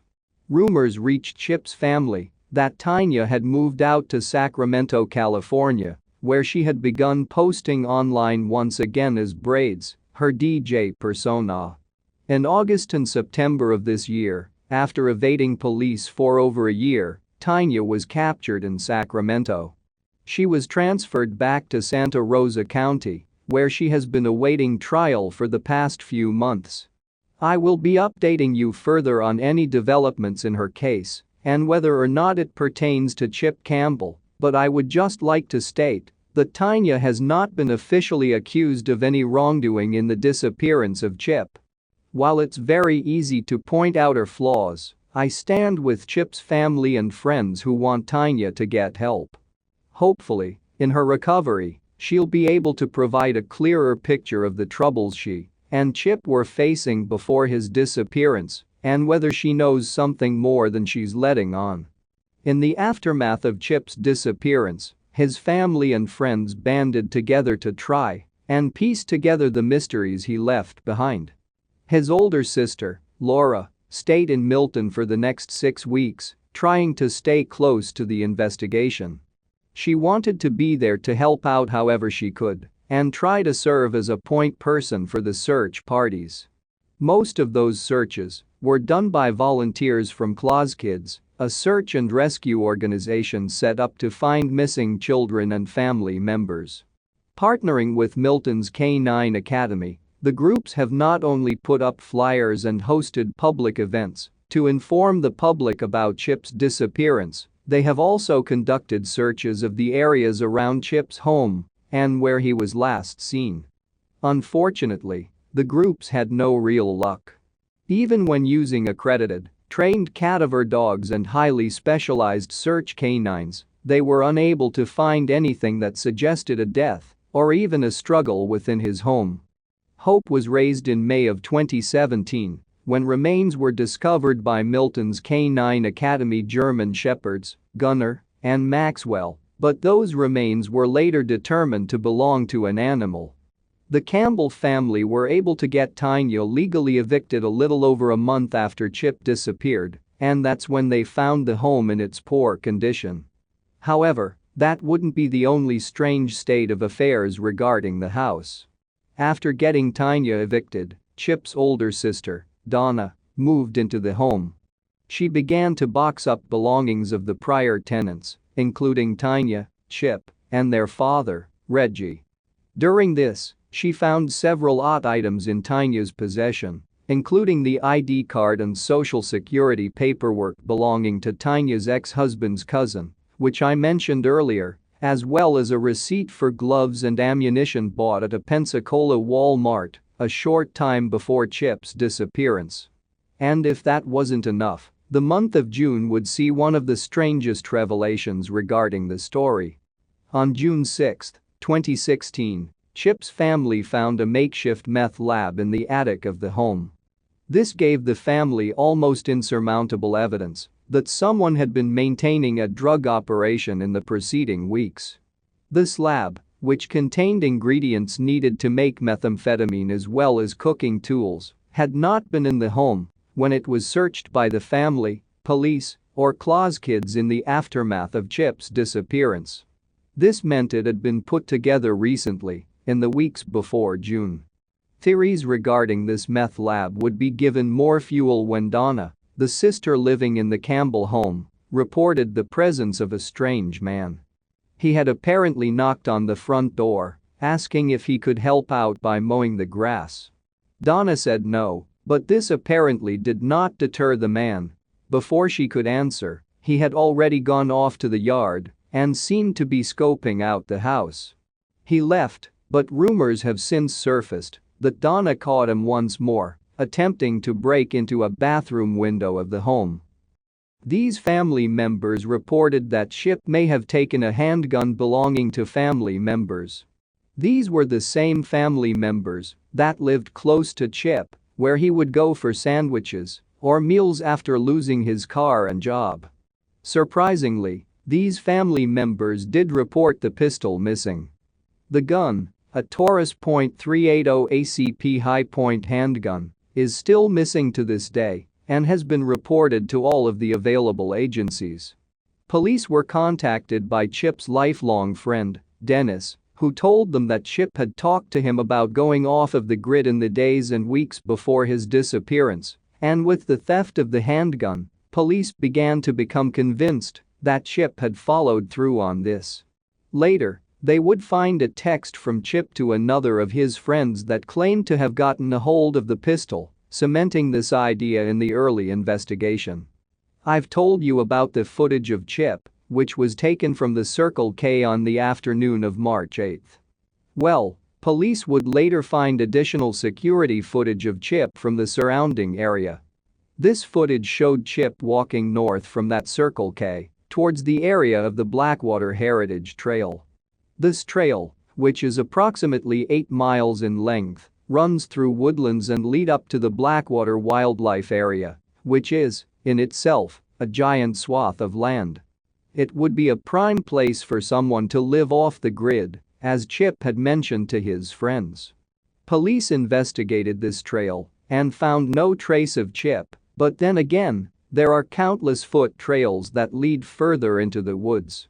Rumors reached Chip's family that Tanya had moved out to Sacramento, California, where she had begun posting online once again as Braids, her DJ persona. In August and September of this year, after evading police for over a year, Tanya was captured in Sacramento. She was transferred back to Santa Rosa County, where she has been awaiting trial for the past few months. I will be updating you further on any developments in her case and whether or not it pertains to Chip Campbell, but I would just like to state that Tanya has not been officially accused of any wrongdoing in the disappearance of Chip. While it's very easy to point out her flaws, I stand with Chip's family and friends who want Tanya to get help. Hopefully, in her recovery, she'll be able to provide a clearer picture of the troubles she and Chip were facing before his disappearance and whether she knows something more than she's letting on. In the aftermath of Chip's disappearance, his family and friends banded together to try and piece together the mysteries he left behind. His older sister, Laura, stayed in Milton for the next 6 weeks, trying to stay close to the investigation. She wanted to be there to help out however she could and try to serve as a point person for the search parties. Most of those searches were done by volunteers from Claus Kids, a search and rescue organization set up to find missing children and family members. Partnering with Milton's K-9 Academy, the groups have not only put up flyers and hosted public events to inform the public about Chip's disappearance, they have also conducted searches of the areas around Chip's home and where he was last seen. Unfortunately, the groups had no real luck. Even when using accredited, trained cadaver dogs and highly specialized search canines, they were unable to find anything that suggested a death or even a struggle within his home. Hope was raised in May of 2017 when remains were discovered by Milton's K-9 Academy German Shepherds, Gunner, and Maxwell, but those remains were later determined to belong to an animal. The Campbell family were able to get Tanya legally evicted a little over a month after Chip disappeared, and that's when they found the home in its poor condition. However, that wouldn't be the only strange state of affairs regarding the house. After getting Tanya evicted, Chip's older sister, Donna, moved into the home. She began to box up belongings of the prior tenants, including Tanya, Chip, and their father, Reggie. During this, she found several odd items in Tanya's possession, including the ID card and social security paperwork belonging to Tanya's ex-husband's cousin, which I mentioned earlier, as well as a receipt for gloves and ammunition bought at a Pensacola Walmart a short time before Chip's disappearance. And if that wasn't enough, the month of June would see one of the strangest revelations regarding the story. On June 6, 2016, Chip's family found a makeshift meth lab in the attic of the home. This gave the family almost insurmountable evidence that someone had been maintaining a drug operation in the preceding weeks. This lab, which contained ingredients needed to make methamphetamine as well as cooking tools, had not been in the home when it was searched by the family, police, or Claus Kids in the aftermath of Chip's disappearance. This meant it had been put together recently, in the weeks before June. Theories regarding this meth lab would be given more fuel when Donna, the sister living in the Campbell home, reported the presence of a strange man. He had apparently knocked on the front door, asking if he could help out by mowing the grass. Donna said no, but this apparently did not deter the man. Before she could answer, he had already gone off to the yard and seemed to be scoping out the house. He left, but rumors have since surfaced that Donna caught him once more, attempting to break into a bathroom window of the home. These family members reported that Chip may have taken a handgun belonging to family members. These were the same family members that lived close to Chip, where he would go for sandwiches or meals after losing his car and job. Surprisingly, these family members did report the pistol missing. The gun, a Taurus .380 ACP high-point handgun, is still missing to this day and has been reported to all of the available agencies. Police were contacted by Chip's lifelong friend, Dennis, who told them that Chip had talked to him about going off of the grid in the days and weeks before his disappearance, and with the theft of the handgun, police began to become convinced that Chip had followed through on this. Later, they would find a text from Chip to another of his friends that claimed to have gotten a hold of the pistol, cementing this idea in the early investigation. "I've told you about the footage of Chip, which was taken from the Circle K on the afternoon of March 8. Well, police would later find additional security footage of Chip from the surrounding area. This footage showed Chip walking north from that Circle K towards the area of the Blackwater Heritage Trail. This trail, which is approximately 8 miles in length, runs through woodlands and lead up to the Blackwater Wildlife Area, which is, in itself, a giant swath of land. It would be a prime place for someone to live off the grid, as Chip had mentioned to his friends. Police investigated this trail and found no trace of Chip, but then again, there are countless foot trails that lead further into the woods.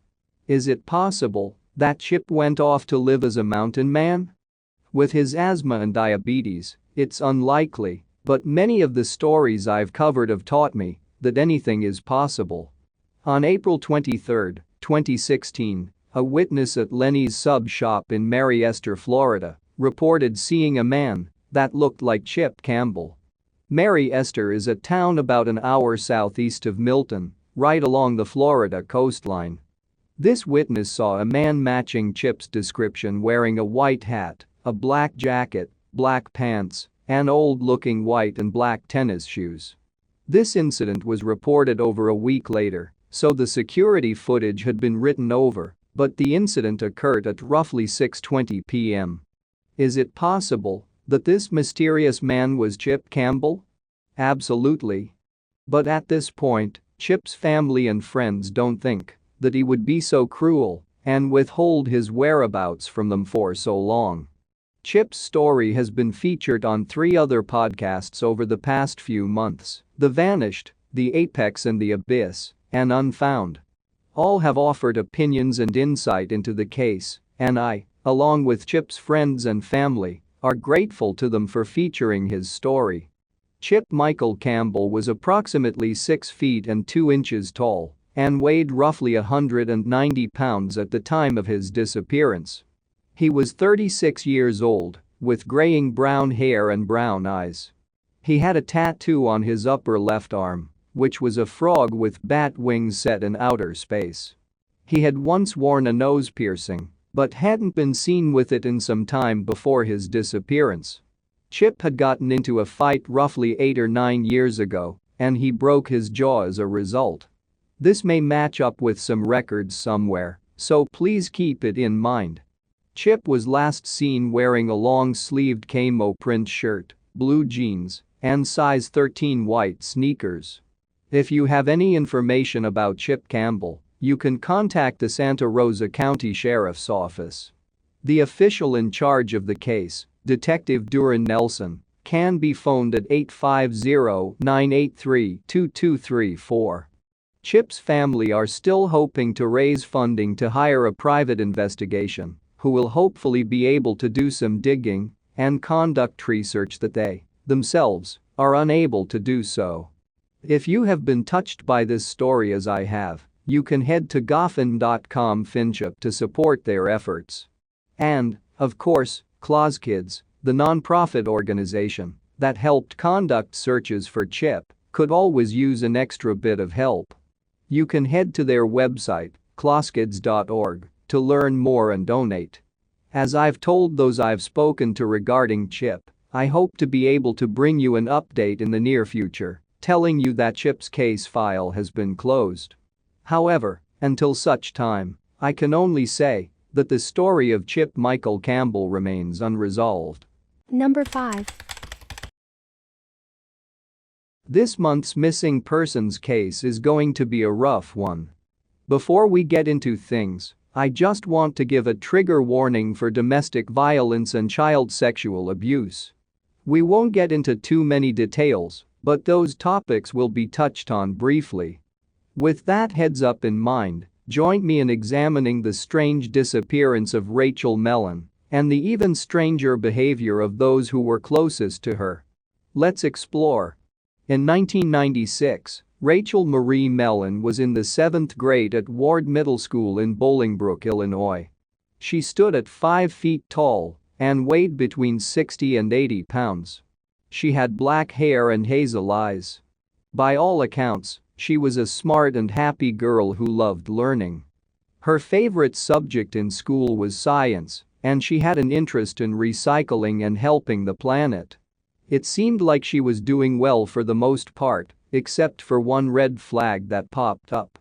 Is it possible that Chip went off to live as a mountain man? With his asthma and diabetes, it's unlikely, but many of the stories I've covered have taught me that anything is possible. On April 23, 2016, a witness at Lenny's sub shop in Mary Esther, Florida, reported seeing a man that looked like Chip Campbell. Mary Esther is a town about an hour southeast of Milton, right along the Florida coastline. This witness saw a man matching Chip's description wearing a white hat, a black jacket, black pants, and old-looking white and black tennis shoes. This incident was reported over a week later, so the security footage had been written over, but the incident occurred at roughly 6:20 p.m. Is it possible that this mysterious man was Chip Campbell? Absolutely. But at this point, Chip's family and friends don't think that he would be so cruel and withhold his whereabouts from them for so long. Chip's story has been featured on 3 other podcasts over the past few months: The Vanished, The Apex and The Abyss, and Unfound. All have offered opinions and insight into the case, and I, along with Chip's friends and family, are grateful to them for featuring his story. Chip Michael Campbell was approximately 6 feet and 2 inches tall and weighed roughly 190 pounds at the time of his disappearance. He was 36 years old, with graying brown hair and brown eyes. He had a tattoo on his upper left arm, which was a frog with bat wings set in outer space. He had once worn a nose piercing, but hadn't been seen with it in some time before his disappearance. Chip had gotten into a fight roughly 8 or 9 years ago, and he broke his jaw as a result. This may match up with some records somewhere, so please keep it in mind. Chip was last seen wearing a long-sleeved camo print shirt, blue jeans, and size 13 white sneakers. If you have any information about Chip Campbell, you can contact the Santa Rosa County Sheriff's Office. The official in charge of the case, Detective Duran Nelson, can be phoned at 850-983-2234. Chip's family are still hoping to raise funding to hire a private investigation, who will hopefully be able to do some digging and conduct research that they, themselves, are unable to do so. If you have been touched by this story as I have, you can head to goffin.com Finchip to support their efforts. And, of course, ClawsKids, the non-profit organization that helped conduct searches for Chip, could always use an extra bit of help. You can head to their website, clawskids.org, to learn more and donate. As I've told those I've spoken to regarding Chip, I hope to be able to bring you an update in the near future, telling you that Chip's case file has been closed. However, until such time, I can only say that the story of Chip Michael Campbell remains unresolved. Number 5. This month's missing persons case is going to be a rough one. Before we get into things, I just want to give a trigger warning for domestic violence and child sexual abuse. We won't get into too many details, but those topics will be touched on briefly. With that heads up in mind, join me in examining the strange disappearance of Rachel Mellon and the even stranger behavior of those who were closest to her. Let's explore. In 1996, Rachel Marie Mellon was in the 7th grade at Ward Middle School in Bolingbrook, Illinois. She stood at 5 feet tall and weighed between 60 and 80 pounds. She had black hair and hazel eyes. By all accounts, she was a smart and happy girl who loved learning. Her favorite subject in school was science, and she had an interest in recycling and helping the planet. It seemed like she was doing well for the most part, except for one red flag that popped up.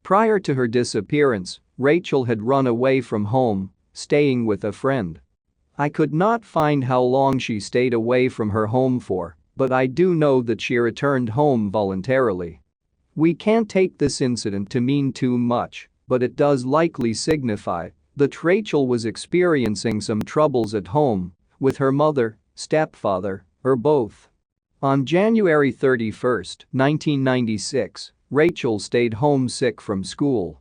Prior to her disappearance, Rachel had run away from home, staying with a friend. I could not find how long she stayed away from her home for, but I do know that she returned home voluntarily. We can't take this incident to mean too much, but it does likely signify that Rachel was experiencing some troubles at home with her mother, stepfather, or both. On January 31, 1996, Rachel stayed home sick from school.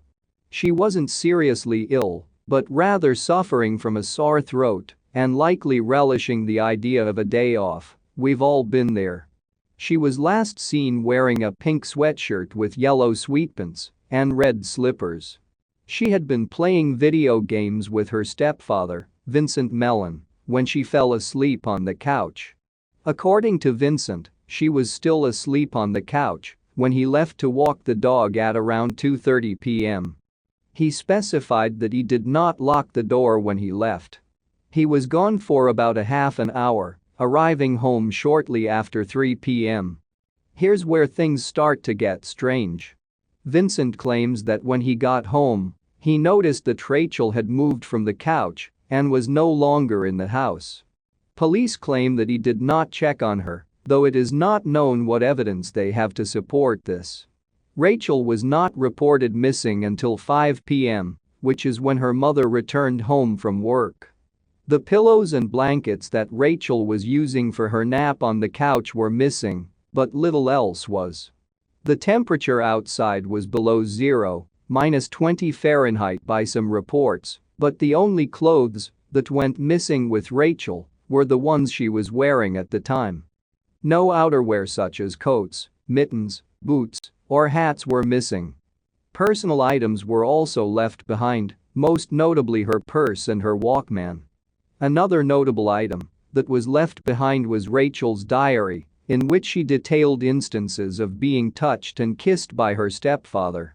She wasn't seriously ill, but rather suffering from a sore throat and likely relishing the idea of a day off. We've all been there. She was last seen wearing a pink sweatshirt with yellow sweatpants and red slippers. She had been playing video games with her stepfather, Vincent Mellon, when she fell asleep on the couch. According to Vincent, she was still asleep on the couch when he left to walk the dog at around 2:30 p.m. He specified that he did not lock the door when he left. He was gone for about a half an hour, arriving home shortly after 3 p.m. Here's where things start to get strange. Vincent claims that when he got home, he noticed that Rachel had moved from the couch and was no longer in the house. Police claim that he did not check on her, though it is not known what evidence they have to support this. Rachel was not reported missing until 5 p.m., which is when her mother returned home from work. The pillows and blankets that Rachel was using for her nap on the couch were missing, but little else was. The temperature outside was below zero, -20 Fahrenheit by some reports, but the only clothes that went missing with Rachel were the ones she was wearing at the time. No outerwear such as coats, mittens, boots, or hats were missing. Personal items were also left behind, most notably her purse and her Walkman. Another notable item that was left behind was Rachel's diary, in which she detailed instances of being touched and kissed by her stepfather.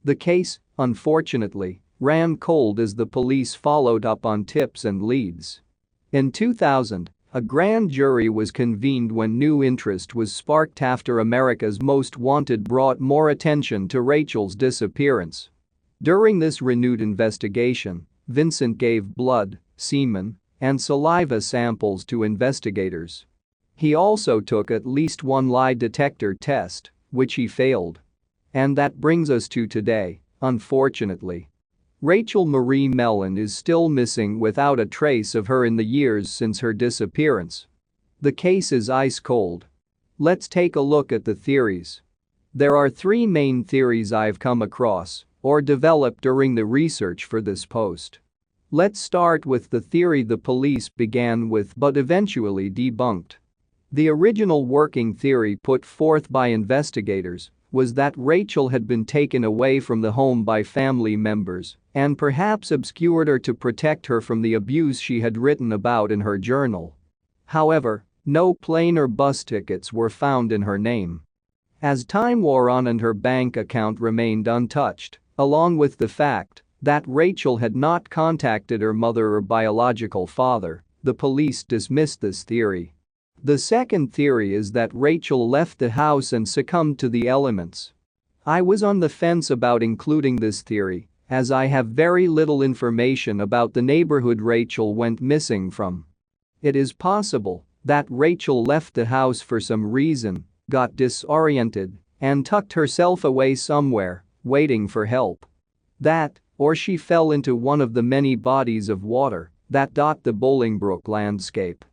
The case, unfortunately, ran cold as the police followed up on tips and leads. In 2000, a grand jury was convened when new interest was sparked after America's Most Wanted brought more attention to Rachel's disappearance. During this renewed investigation, Vincent gave blood, semen, and saliva samples to investigators. He also took at least one lie detector test, which he failed. And that brings us to today, unfortunately. Rachel Marie Mellon is still missing without a trace of her in the years since her disappearance. The case is ice cold. Let's take a look at the theories. There are 3 main theories I've come across or developed during the research for this post. Let's start with the theory the police began with but eventually debunked. The original working theory put forth by investigators was that Rachel had been taken away from the home by family members and perhaps obscured her to protect her from the abuse she had written about in her journal. However, no plane or bus tickets were found in her name. As time wore on and her bank account remained untouched, along with the fact that Rachel had not contacted her mother or biological father, the police dismissed this theory. The second theory is that Rachel left the house and succumbed to the elements. I was on the fence about including this theory, as I have very little information about the neighborhood Rachel went missing from. It is possible that Rachel left the house for some reason, got disoriented, and tucked herself away somewhere, waiting for help. That, or she fell into one of the many bodies of water that dot the Bolingbrook landscape.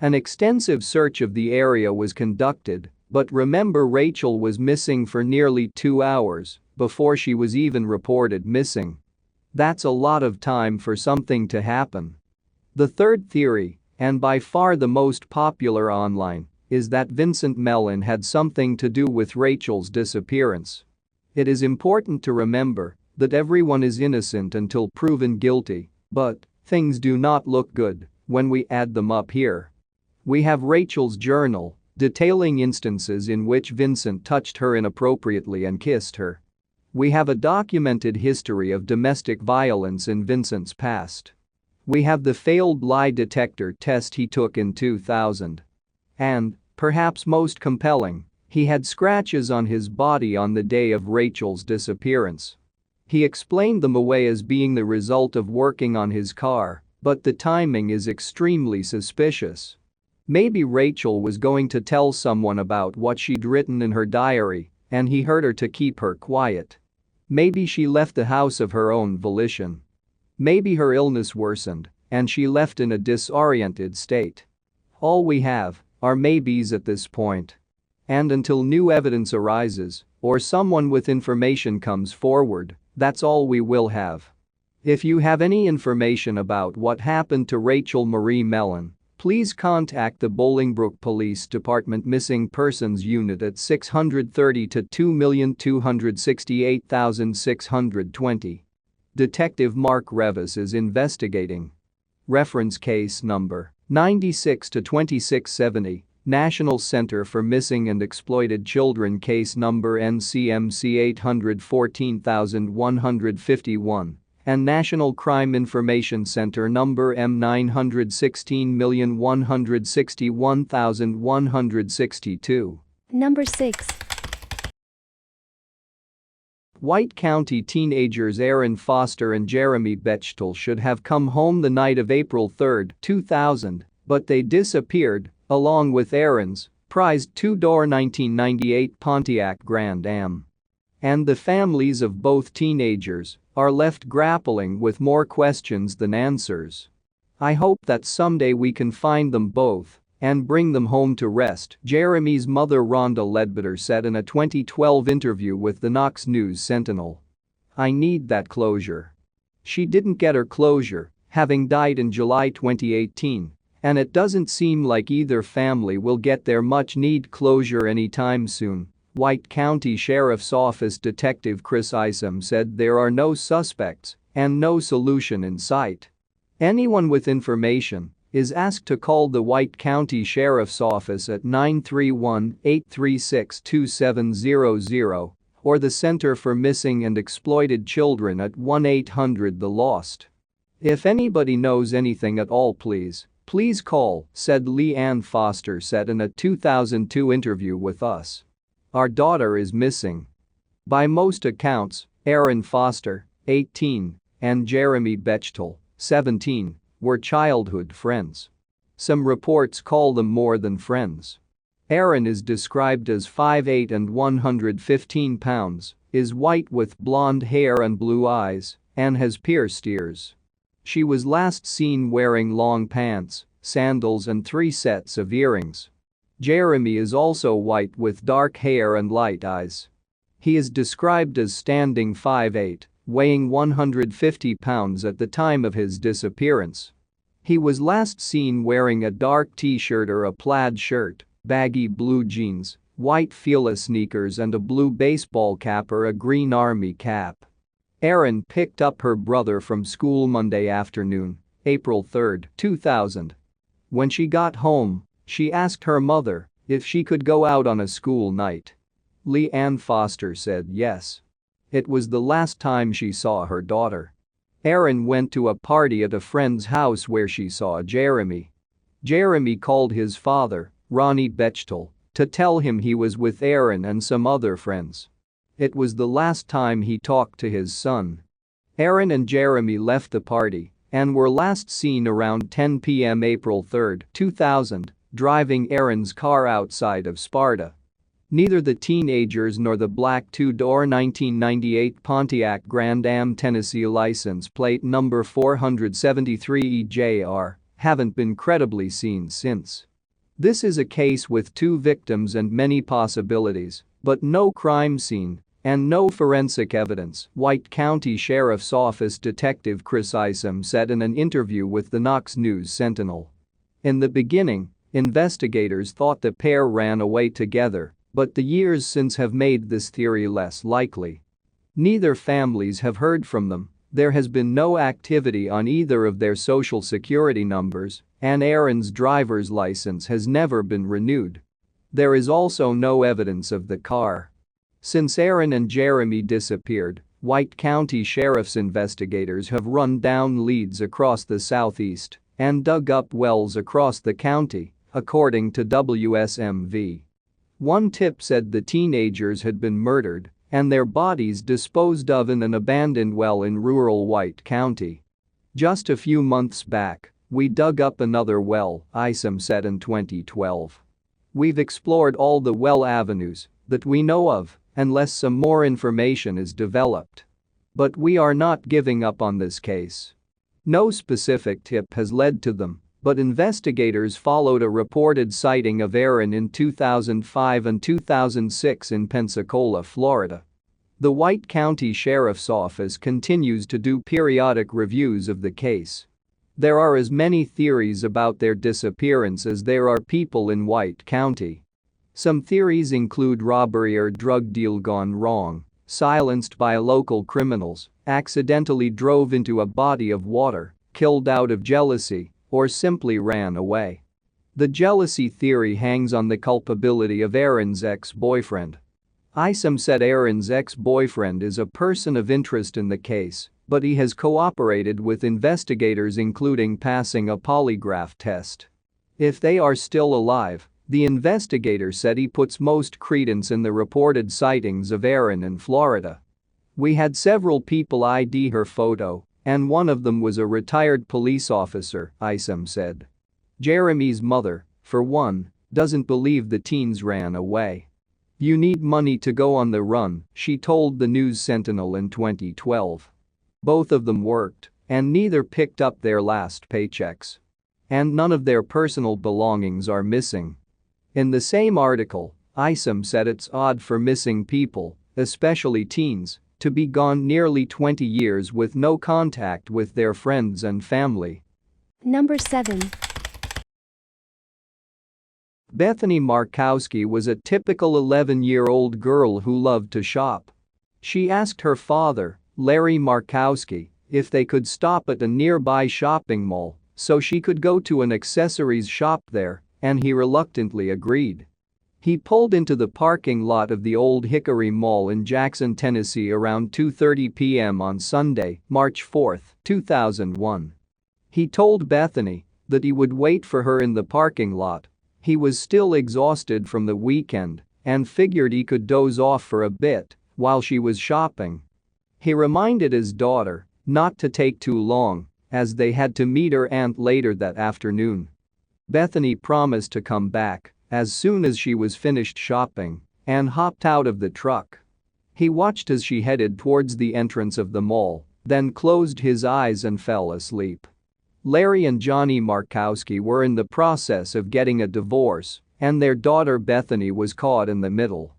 An extensive search of the area was conducted, but remember, Rachel was missing for nearly 2 hours before she was even reported missing. That's a lot of time for something to happen. The third theory, and by far the most popular online, is that Vincent Mellon had something to do with Rachel's disappearance. It is important to remember that everyone is innocent until proven guilty, but things do not look good when we add them up here. We have Rachel's journal, detailing instances in which Vincent touched her inappropriately and kissed her. We have a documented history of domestic violence in Vincent's past. We have the failed lie detector test he took in 2000. And, perhaps most compelling, he had scratches on his body on the day of Rachel's disappearance. He explained them away as being the result of working on his car, but the timing is extremely suspicious. Maybe Rachel was going to tell someone about what she'd written in her diary, and he heard her to keep her quiet. Maybe she left the house of her own volition. Maybe her illness worsened, and she left in a disoriented state. All we have are maybes at this point. And until new evidence arises, or someone with information comes forward, that's all we will have. If you have any information about what happened to Rachel Marie Mellon, please contact the Bolingbrook Police Department Missing Persons Unit at 630 to 2,268,620. Detective Mark Revis is investigating. Reference case number 96 to 2670, National Center for Missing and Exploited Children case number NCMC 814151. And National Crime Information Center number M916,161,162. Number 6. White County teenagers Erin Foster and Jeremy Bechtel should have come home the night of April 3, 2000, but they disappeared, along with Erin's prized two-door 1998 Pontiac Grand Am. And the families of both teenagers are left grappling with more questions than answers. I hope that someday we can find them both and bring them home to rest, Jeremy's mother Rhonda Ledbetter said in a 2012 interview with the Knox News Sentinel. I need that closure. She didn't get her closure, having died in July 2018, and it doesn't seem like either family will get their much-needed closure anytime soon. White County Sheriff's Office Detective Chris Isom said there are no suspects and no solution in sight. Anyone with information is asked to call the White County Sheriff's Office at 931-836-2700 or the Center for Missing and Exploited Children at 1-800-THE-LOST. If anybody knows anything at all, please call, said Lee Ann Foster said in a 2002 interview with Us. Our daughter is missing. By most accounts, Erin Foster, 18, and Jeremy Bechtel, 17, were childhood friends. Some reports call them more than friends. Erin is described as 5'8" and 115 pounds, is white with blonde hair and blue eyes, and has pierced ears. She was last seen wearing long pants, sandals and 3 sets of earrings. Jeremy is also white with dark hair and light eyes. He is described as standing 5'8", weighing 150 pounds at the time of his disappearance. He was last seen wearing a dark t-shirt or a plaid shirt, baggy blue jeans, white Fila sneakers and a blue baseball cap or a green army cap. Erin picked up her brother from school Monday afternoon, April 3, 2000. When she got home, she asked her mother if she could go out on a school night. Leigh Ann Foster said yes. It was the last time she saw her daughter. Erin went to a party at a friend's house where she saw Jeremy. Jeremy called his father, Ronnie Bechtel, to tell him he was with Erin and some other friends. It was the last time he talked to his son. Erin and Jeremy left the party and were last seen around 10 p.m. April 3, 2000, driving Erin's car outside of Sparta. Neither the teenagers nor the black two-door 1998 Pontiac Grand Am Tennessee license plate number 473 EJR haven't been credibly seen since. This is a case with 2 victims and many possibilities, but no crime scene and no forensic evidence, White County Sheriff's Office Detective Chris Isom said in an interview with the Knox News Sentinel. In the beginning, investigators thought the pair ran away together, but the years since have made this theory less likely. Neither families have heard from them, there has been no activity on either of their social security numbers, and Erin's driver's license has never been renewed. There is also no evidence of the car. Since Erin and Jeremy disappeared, White County Sheriff's investigators have run down leads across the southeast and dug up wells across the county, according to WSMV. One tip said the teenagers had been murdered and their bodies disposed of in an abandoned well in rural White County. Just a few months back, we dug up another well, Isom said in 2012. We've explored all the well avenues that we know of, unless some more information is developed. But we are not giving up on this case. No specific tip has led to them, but investigators followed a reported sighting of Erin in 2005 and 2006 in Pensacola, Florida. The White County Sheriff's Office continues to do periodic reviews of the case. There are as many theories about their disappearance as there are people in White County. Some theories include robbery or drug deal gone wrong, silenced by local criminals, accidentally drove into a body of water, killed out of jealousy, or simply ran away. The jealousy theory hangs on the culpability of Erin's ex-boyfriend. Isom said Erin's ex-boyfriend is a person of interest in the case, but he has cooperated with investigators, including passing a polygraph test. If they are still alive, the investigator said he puts most credence in the reported sightings of Erin in Florida. We had several people ID her photo, and one of them was a retired police officer, Isom said. Jeremy's mother, for one, doesn't believe the teens ran away. You need money to go on the run, she told the News Sentinel in 2012. Both of them worked, and neither picked up their last paychecks. And none of their personal belongings are missing. In the same article, Isom said it's odd for missing people, especially teens, to be gone nearly 20 years with no contact with their friends and family. Number 7. Bethany Markowski was a typical 11-year-old girl who loved to shop. She asked her father, Larry Markowski, if they could stop at a nearby shopping mall so she could go to an accessories shop there, and he reluctantly agreed. He pulled into the parking lot of the Old Hickory Mall in Jackson, Tennessee around 2:30 p.m. on Sunday, March 4, 2001. He told Bethany that he would wait for her in the parking lot. He was still exhausted from the weekend and figured he could doze off for a bit while she was shopping. He reminded his daughter not to take too long, as they had to meet her aunt later that afternoon. Bethany promised to come back as soon as she was finished shopping and hopped out of the truck. He watched as she headed towards the entrance of the mall, then closed his eyes and fell asleep. Larry and Johnny Markowski were in the process of getting a divorce, and their daughter Bethany was caught in the middle.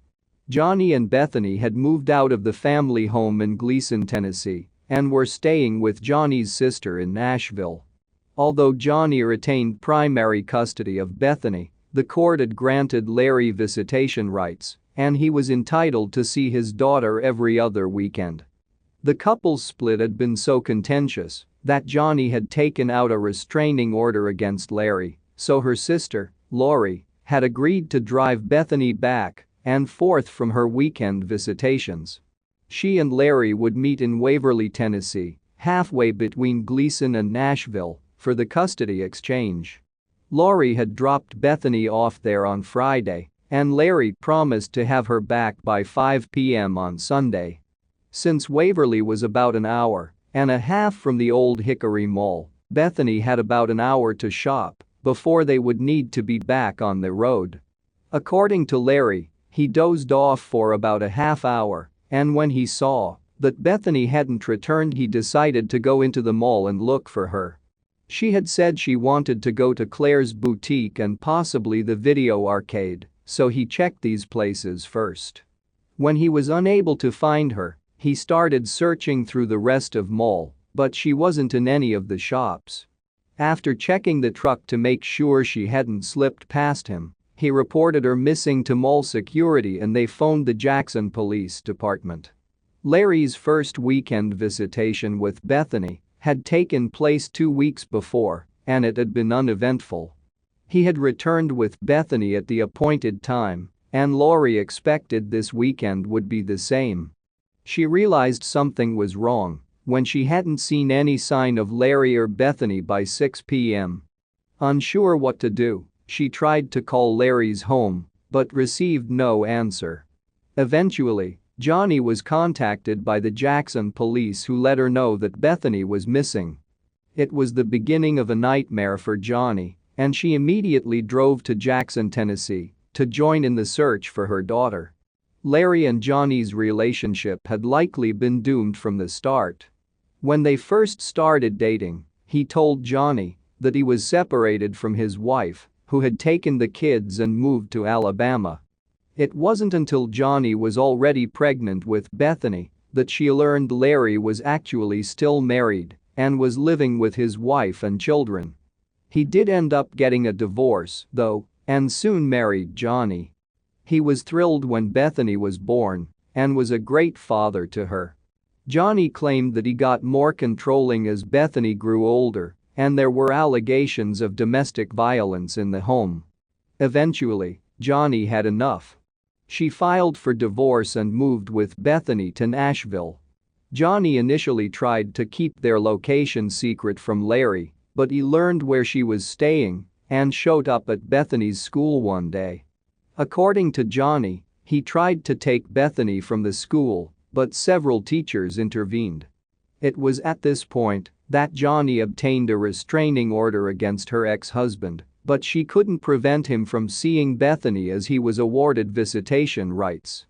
Johnny and Bethany had moved out of the family home in Gleason, Tennessee, and were staying with Johnny's sister in Nashville. Although Johnny retained primary custody of Bethany, The court had granted Larry visitation rights, and he was entitled to see his daughter every other weekend. The couple's split had been so contentious that Johnny had taken out a restraining order against Larry, so her sister, Lori, had agreed to drive Bethany back and forth from her weekend visitations. She and Larry would meet in Waverly, Tennessee, halfway between Gleason and Nashville, for the custody exchange. Lori had dropped Bethany off there on Friday, and Larry promised to have her back by 5 p.m. on Sunday. Since Waverly was about an hour and a half from the Old Hickory Mall, Bethany had about an hour to shop before they would need to be back on the road. According to Larry, he dozed off for about a half hour, and when he saw that Bethany hadn't returned, he decided to go into the mall and look for her. She had said she wanted to go to Claire's boutique and possibly the video arcade, so he checked these places first. When he was unable to find her, he started searching through the rest of mall, but she wasn't in any of the shops. After checking the truck to make sure she hadn't slipped past him, he reported her missing to mall security and they phoned the Jackson Police Department. Larry's first weekend visitation with Bethany had taken place 2 weeks before, and it had been uneventful. He had returned with Bethany at the appointed time, and Lori expected this weekend would be the same. She realized something was wrong when she hadn't seen any sign of Larry or Bethany by 6 p.m. Unsure what to do, she tried to call Larry's home, but received no answer. Eventually, Johnny was contacted by the Jackson police, who let her know that Bethany was missing. It was the beginning of a nightmare for Johnny, and she immediately drove to Jackson, Tennessee, to join in the search for her daughter. Larry and Johnny's relationship had likely been doomed from the start. When they first started dating, he told Johnny that he was separated from his wife, who had taken the kids and moved to Alabama. It wasn't until Johnny was already pregnant with Bethany that she learned Larry was actually still married and was living with his wife and children. He did end up getting a divorce, though, and soon married Johnny. He was thrilled when Bethany was born and was a great father to her. Johnny claimed that he got more controlling as Bethany grew older, and there were allegations of domestic violence in the home. Eventually, Johnny had enough. She filed for divorce and moved with Bethany to Nashville. Johnny initially tried to keep their location secret from Larry, but he learned where she was staying and showed up at Bethany's school one day. According to Johnny, he tried to take Bethany from the school, but several teachers intervened. It was at this point that Johnny obtained a restraining order against her ex-husband, but she couldn't prevent him from seeing Bethany as he was awarded visitation rights.